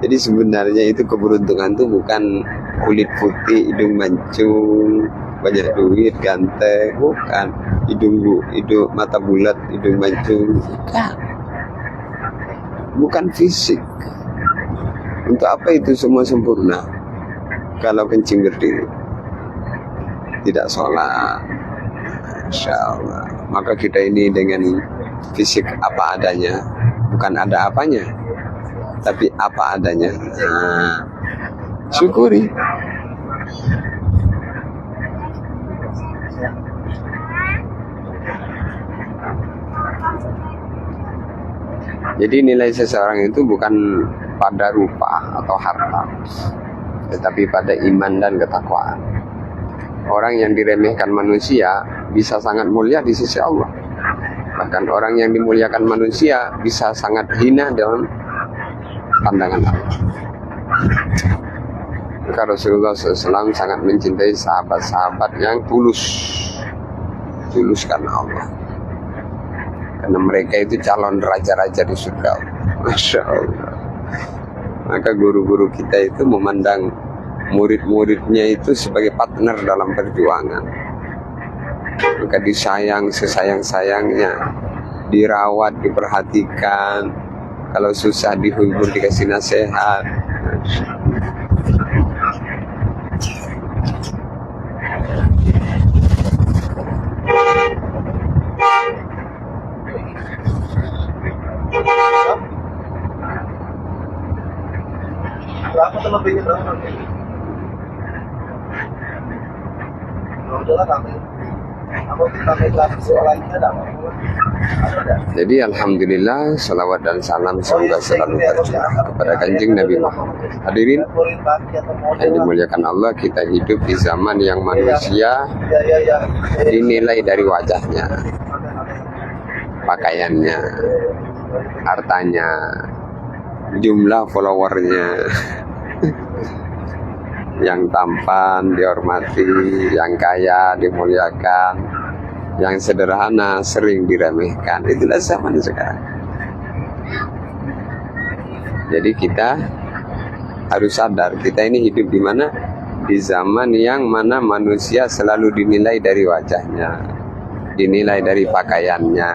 Jadi sebenarnya itu keberuntungan itu bukan kulit putih, hidung mancung, banyak duit, ganteng, bukan. Hidung mata bulat, hidung mancung, bukan fisik. Untuk apa itu semua sempurna kalau kencing berdiri, tidak sholat? Insya Allah. Maka kita ini dengan fisik apa adanya, bukan ada apanya, tapi apa adanya. Nah, syukuri. Jadi nilai seseorang itu bukan pada rupa atau harta, tetapi pada iman dan ketakwaan. Orang yang diremehkan manusia bisa sangat mulia di sisi Allah. Bahkan orang yang dimuliakan manusia bisa sangat hina dalam pandangan Allah. Maka Rasulullah SAW sangat mencintai sahabat-sahabat yang tulus karena Allah. Karena mereka itu calon raja-raja di surga. Masya Allah. Maka guru-guru kita itu memandang murid-muridnya itu sebagai partner dalam perjuangan. Maka disayang sesayang-sayangnya, dirawat, diperhatikan. Kalau susah dihibur, dikasih nasihat. Berapa terlebihnya berapa? Udahlah kami. Apa kita megang soalannya ada apa? Jadi alhamdulillah, salawat dan salam semoga selalu tercurah kepada Kanjeng Nabi Muhammad. Hadirin yang dimuliakan Allah, kita hidup di zaman yang manusia dinilai dari wajahnya, pakaiannya, hartanya, jumlah followernya. Yang tampan dihormati, yang kaya dimuliakan, yang sederhana sering diremehkan. Itulah zaman sekarang. Jadi kita harus sadar, kita ini hidup di mana? Di zaman yang mana manusia selalu dinilai dari wajahnya, dinilai dari pakaiannya,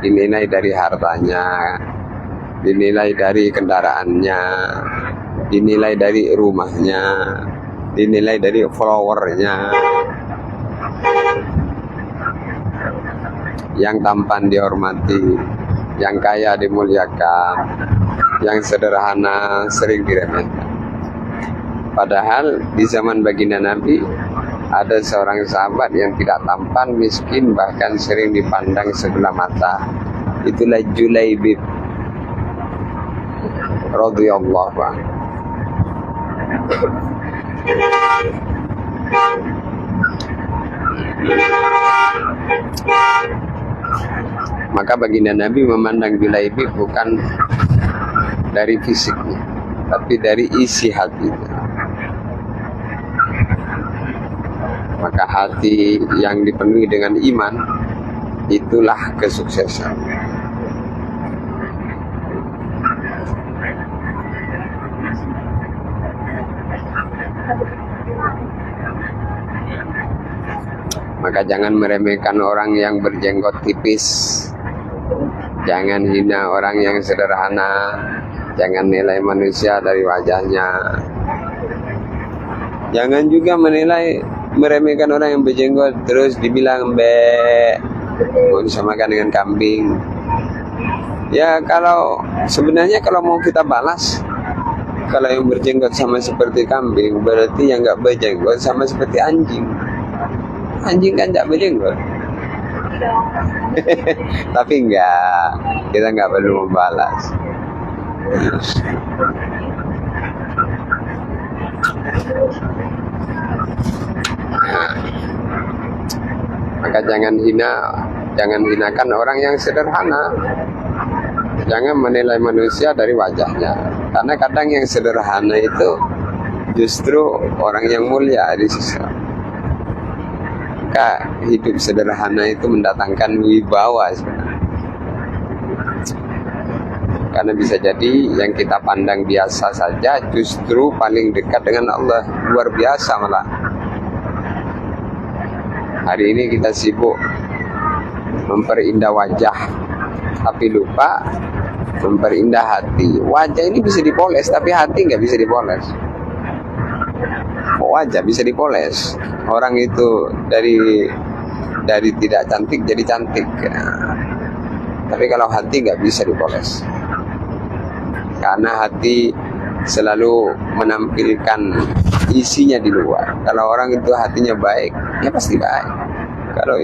dinilai dari hartanya, dinilai dari kendaraannya, dinilai dari rumahnya, dinilai dari followernya. Yang tampan dihormati, yang kaya dimuliakan, yang sederhana sering diremehkan. Padahal di zaman baginda Nabi ada seorang sahabat yang tidak tampan, miskin, bahkan sering dipandang sebelah mata. Itulah Julaibib radhiyallahu anhu. Maka baginda Nabi memandang Julaibib bukan dari fisiknya, tapi dari isi hatinya. Maka hati yang dipenuhi dengan iman, itulah kesuksesan. Maka jangan meremehkan orang yang berjenggot tipis, jangan hina orang yang sederhana, jangan nilai manusia dari wajahnya. Jangan juga meremehkan orang yang berjenggot terus dibilang mau disamakan dengan kambing. Ya sebenarnya kalau mau kita balas, kalau yang berjenggot sama seperti kambing, berarti yang nggak berjenggot sama seperti anjing. Anjing kan nggak berjenggot. Tapi kita nggak perlu membalas. Nah, maka jangan hinakan orang yang sederhana. Jangan menilai manusia dari wajahnya, karena kadang yang sederhana itu justru orang yang mulia di sisi. Maka hidup sederhana itu mendatangkan wibawa sebenarnya. Karena bisa jadi yang kita pandang biasa saja justru paling dekat dengan Allah, luar biasa malah. Hari ini kita sibuk memperindah wajah, tapi lupa memperindah hati. Wajah ini bisa dipoles, tapi hati nggak bisa dipoles. Wajah bisa dipoles. Orang itu dari tidak cantik jadi cantik. Tapi kalau hati nggak bisa dipoles. Karena hati selalu menampilkan isinya di luar. Kalau orang itu hatinya baik, ya pasti baik. Kalau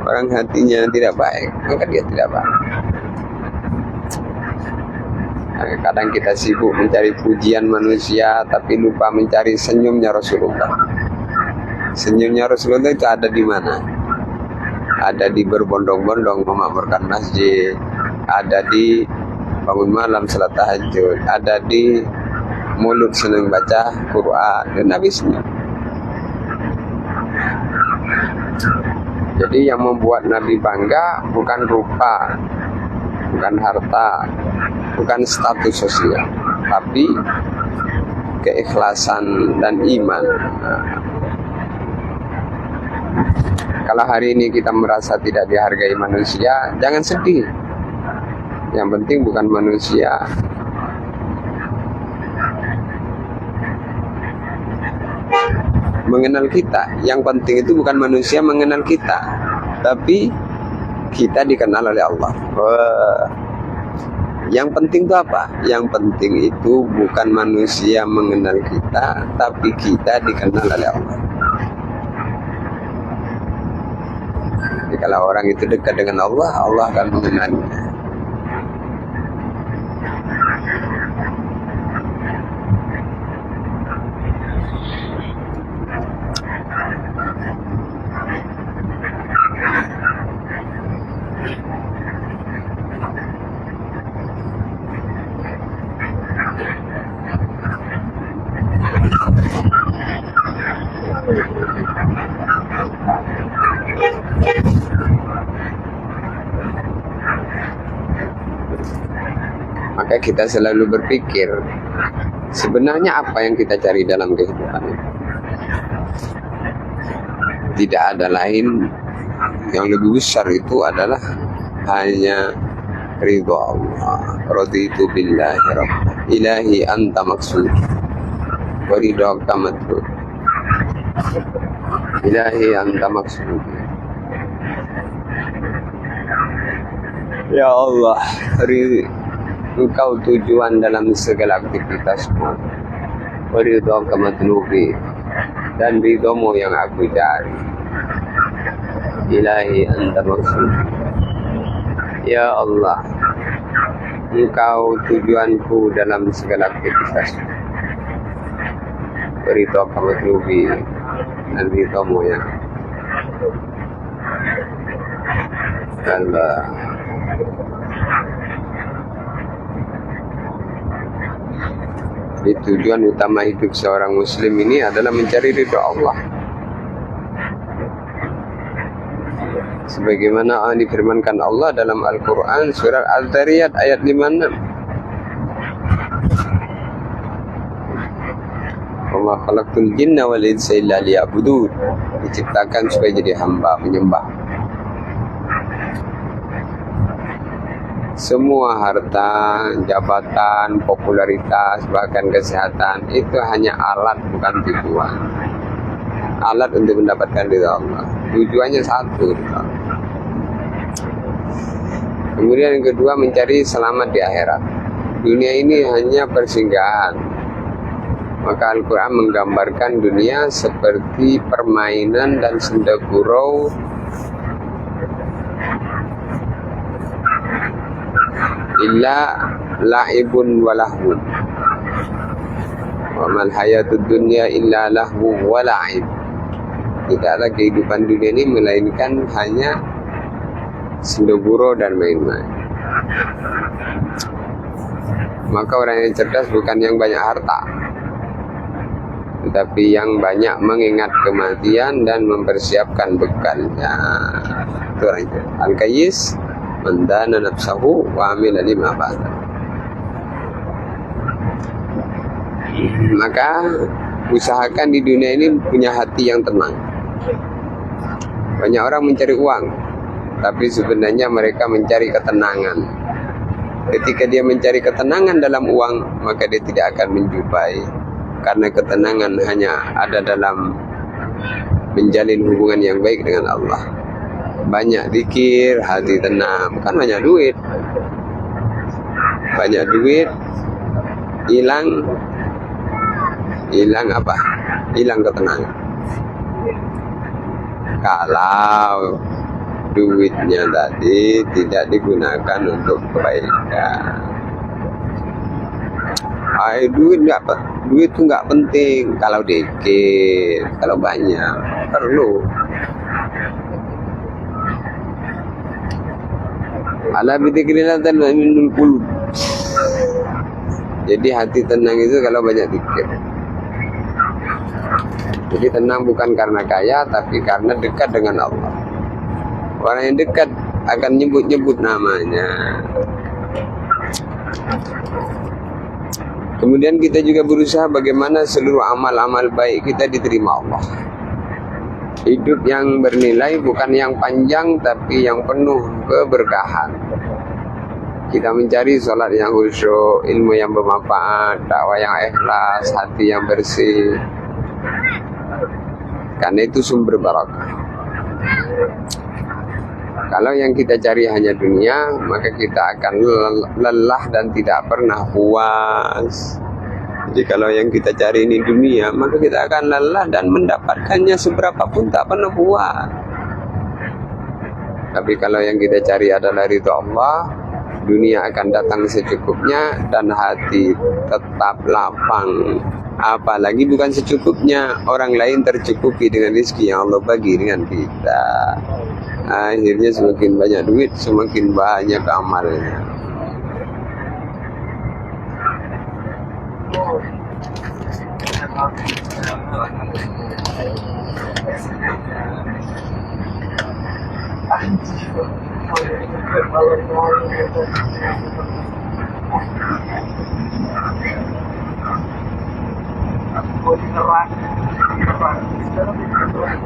orang hatinya tidak baik, maka dia tidak baik. Kadang kita sibuk mencari pujian manusia, tapi lupa mencari senyumnya Rasulullah. Senyumnya Rasulullah itu ada di mana? Ada di berbondong-bondong memakmurkan masjid, ada di bangun malam salat tahajud, ada di mulut senang baca Quran, dan Nabi senyum. Jadi yang membuat Nabi bangga bukan rupa, bukan harta, bukan status sosial, tapi keikhlasan dan iman. Kalau hari ini kita merasa tidak dihargai manusia, jangan sedih. Yang penting bukan manusia mengenal kita. Yang penting itu bukan manusia mengenal kita, tapi kita dikenal oleh Allah. Yang penting itu apa? Yang penting itu bukan manusia mengenal kita, tapi kita dikenal oleh Allah. Jadi kalau orang itu dekat dengan Allah, Allah akan mengenalnya. Maka kita selalu berpikir, sebenarnya apa yang kita cari dalam kehidupan ini? Tidak ada lain, yang lebih besar itu adalah hanya ridha Allah. Raditu billahi rabb, ilahi anta maksud, wa ridhaka matlub. Ilahi anta maksud. Ya Allah, Engkau tujuan dalam segala aktivitasku. Waridhaka matlubi, dan ridhamu yang aku cari. Ilahi anta maksud. Ya Allah, Engkau tujuanku dalam segala aktivitasku. Waridhaka matlubi, dan ridhamu yang Allah. Tujuan utama hidup seorang muslim ini adalah mencari ridha Allah. Sebagaimana difirmankan Allah dalam Al-Quran surat Al-Zariyat ayat 56. Wa ma khalaqtul jinna wal insa illa liya'budun. Diciptakan supaya jadi hamba, menyembah. Semua harta, jabatan, popularitas, bahkan kesehatan itu hanya alat, bukan tujuan. Alat untuk mendapatkan ridha Allah. Tujuannya satu. Kemudian yang kedua, mencari selamat di akhirat. Dunia ini hanya persinggahan. Maka Al-Quran menggambarkan dunia seperti permainan dan senda gurau illa la'ibun wa lahwun. Wa mal hayatud dunya illa lahwu wa la'ib. Tidaklah kehidupan dunia ini melainkan hanya sendoguro dan main-main. Maka orang yang cerdas bukan yang banyak harta, tetapi yang banyak mengingat kematian dan mempersiapkan bekalnya. Itu orang itu. Al-Kayyis man dana nafsahu wa amila lima ba'da. Maka usahakan di dunia ini punya hati yang tenang. Banyak orang mencari uang, tapi sebenarnya mereka mencari ketenangan. Ketika dia mencari ketenangan dalam uang, maka dia tidak akan menjumpai. Karena ketenangan hanya ada dalam menjalin hubungan yang baik dengan Allah. Banyak zikir, hati tenang. Kan banyak duit. Banyak duit, hilang apa? Hilang ketenangan. Kalau duitnya tadi tidak digunakan untuk kebaikan. Duit itu nggak penting kalau dikit, kalau banyak perlu. Ala bidzikrillah tatma'innul qulub. Jadi hati tenang itu kalau banyak zikir. Jadi tenang bukan karena kaya, tapi karena dekat dengan Allah. Orang yang dekat akan nyebut-nyebut namanya. Kemudian kita juga berusaha bagaimana seluruh amal-amal baik kita diterima Allah. Hidup yang bernilai bukan yang panjang, tapi yang penuh keberkahan. Kita mencari sholat yang khusyuk, ilmu yang bermanfaat, dakwah yang ikhlas, hati yang bersih. Karena itu sumber barakah. Kalau yang kita cari hanya dunia, maka kita akan lelah dan tidak pernah puas. Jadi kalau yang kita cari ini dunia, maka kita akan lelah dan mendapatkannya seberapa pun tak pernah puas. Tapi kalau yang kita cari adalah ridha Allah, dunia akan datang secukupnya dan hati tetap lapang. Apalagi bukan secukupnya, orang lain tercukupi dengan rezeki yang Allah bagi dengan kita. Akhirnya semakin banyak duit, semakin banyak amalnya.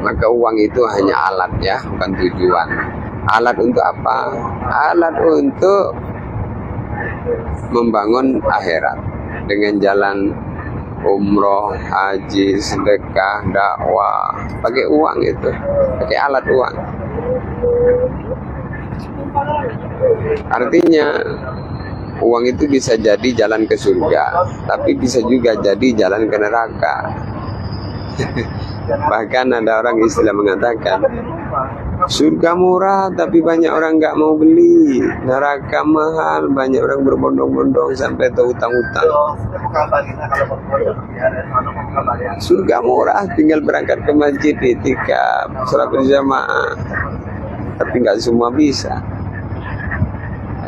Maka uang itu hanya alat ya, bukan tujuan. Alat untuk apa? Alat untuk membangun akhirat dengan jalan umroh, haji, sedekah, dakwah. Pakai uang itu, pakai alat uang. Artinya uang itu bisa jadi jalan ke surga, tapi bisa juga jadi jalan ke neraka. Bahkan ada orang istilah mengatakan, surga murah tapi banyak orang nggak mau beli, neraka mahal banyak orang berbondong-bondong sampai terutang-utang. Surga murah tinggal berangkat ke masjid, itikaf, sholat berjamaah, tapi nggak semua bisa.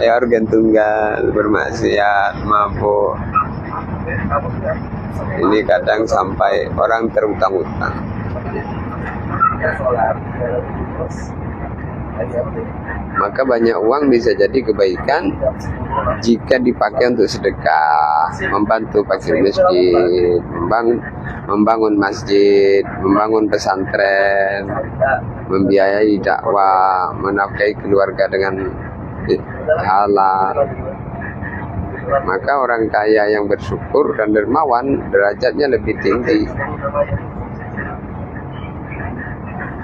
Ayo organ tunggal, bermaksiat, mabuk. Ini kadang sampai orang terutang-utang. Maka banyak uang bisa jadi kebaikan jika dipakai untuk sedekah, membantu fakir miskin, membangun masjid, membangun pesantren, membiayai dakwah, menafkahi keluarga dengan halal. Maka orang kaya yang bersyukur dan dermawan derajatnya lebih tinggi.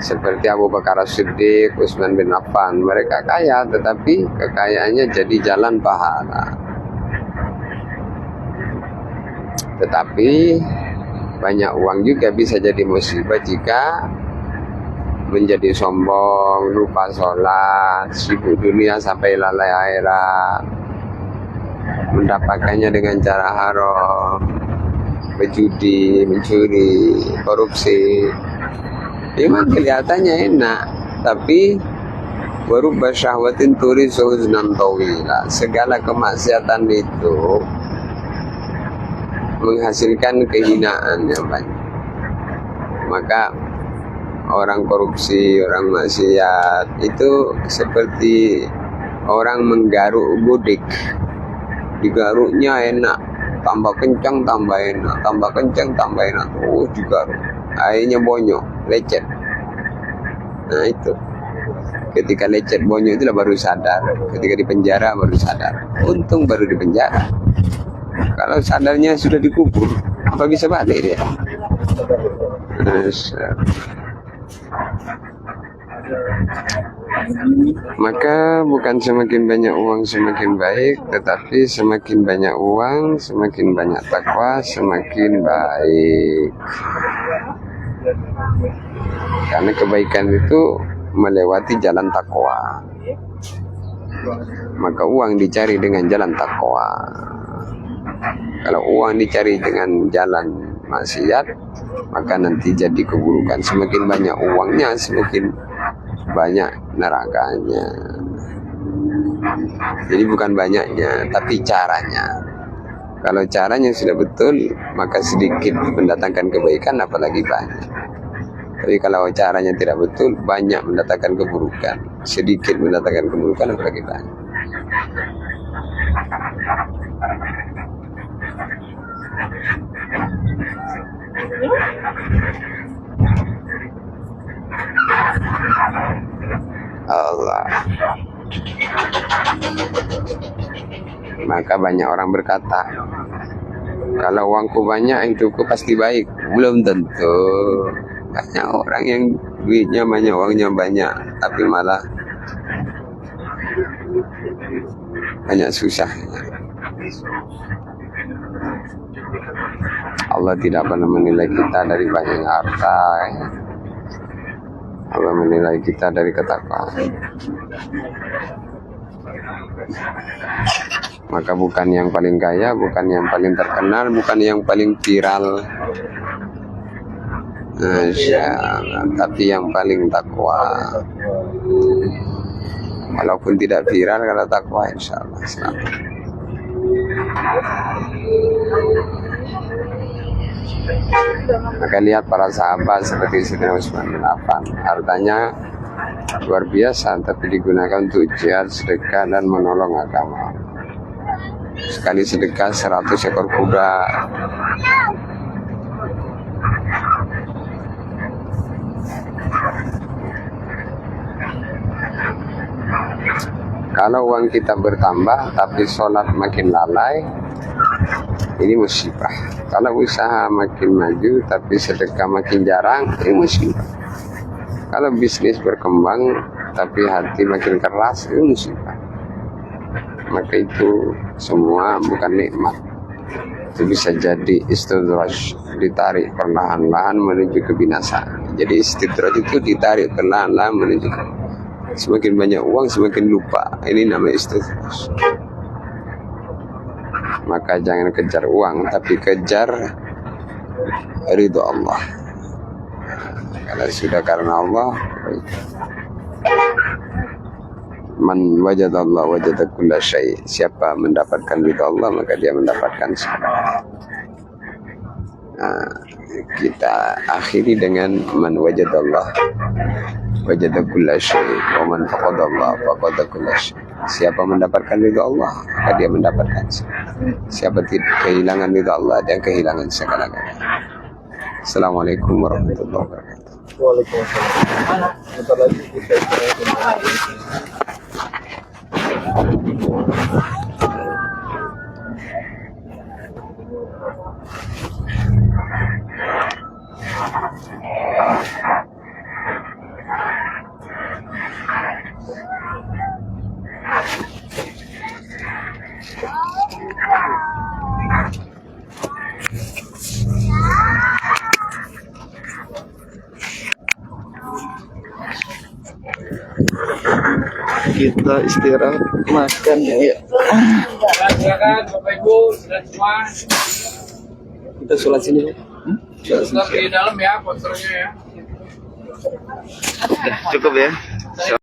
Seperti Abu Bakar As-Siddiq, Utsman bin Affan, mereka kaya tetapi kekayaannya jadi jalan pahala. Tetapi banyak uang juga bisa jadi musibah jika menjadi sombong, lupa sholat, sibuk dunia sampai lalai akhirat, mendapatkannya dengan cara haram, berjudi, mencuri, korupsi. Memang kelihatannya enak, tapi warubba syahwatin turisu huznan tawila. Segala kemaksiatan itu menghasilkan kehinaan yang banyak. Maka orang korupsi, orang maksiat itu seperti orang menggaruk gudik. Digaruknya enak, tambah kencang tambah enak, tambah kencang tambah enak, terus digaruk. Akhirnya bonyok, lecet. Nah itu, ketika lecet bonyok itulah baru sadar. Ketika di penjara baru sadar. Untung baru di penjara. Kalau sadarnya sudah dikubur, apa bisa balik dia? Maka bukan semakin banyak uang semakin baik, tetapi semakin banyak uang, semakin banyak takwa, semakin baik. Karena kebaikan itu melewati jalan takwa. Maka uang dicari dengan jalan takwa. Kalau uang dicari dengan jalan maksiat, maka nanti jadi keburukan. Semakin banyak uangnya, semakin banyak nerakanya. Jadi bukan banyaknya, tapi caranya. Kalau caranya sudah betul, maka sedikit mendatangkan kebaikan, apalagi banyak. Tapi kalau caranya tidak betul, banyak mendatangkan keburukan. Sedikit mendatangkan keburukan, apalagi banyak. Allah. Maka banyak orang berkata, kalau uangku banyak, hidupku pasti baik. Belum tentu. Banyak orang yang duitnya banyak, uangnya banyak, tapi malah banyak susahnya. Allah tidak pernah menilai kita dari banyak harta. Allah menilai kita dari ketakwaan. Maka bukan yang paling kaya, bukan yang paling terkenal, bukan yang paling viral, tapi yang paling takwa. Walaupun tidak viral, kalau takwa insya Allah selamat. Maka lihat para sahabat seperti Sayyidina Utsman bin Affan, hartanya luar biasa, tapi digunakan untuk jihad, sedekah, dan menolong agama. Sekali sedekah 100 ekor kuda. Kalau uang kita bertambah tapi sholat makin lalai, ini musibah. Kalau usaha makin maju tapi sedekah makin jarang, ini musibah. Kalau bisnis berkembang tapi hati makin keras, ini musibah. Maka itu semua bukan nikmat. Itu bisa jadi istidraj, ditarik perlahan-lahan menuju kebinasaan. Jadi istidraj itu ditarik perlahan-lahan menuju ke, semakin banyak uang semakin lupa. Ini namanya istidraj. Maka jangan kejar uang, tapi kejar ridho Allah. Kalau sudah karena Allah, man wajadallah wajada kulla syai'. Siapa mendapatkan ridho Allah, maka dia mendapatkan semua. Nah, kita akhiri dengan man wajadallah wajada kulla syai', wa man faqadallah faqada kulla syai'. Siapa mendapatkan ridho Allah, maka dia mendapatkan semua. Siapa kehilangan ridho Allah, dia kehilangan segala-galanya. Assalamualaikum warahmatullahi wabarakatuh. Waalaikumsalam. Bentar lagi kita istirahat makan ya. Silakan Bapak Ibu, sudah semua. Kita sholat sini. Di dalam ya, posternya ya. Cukup ya.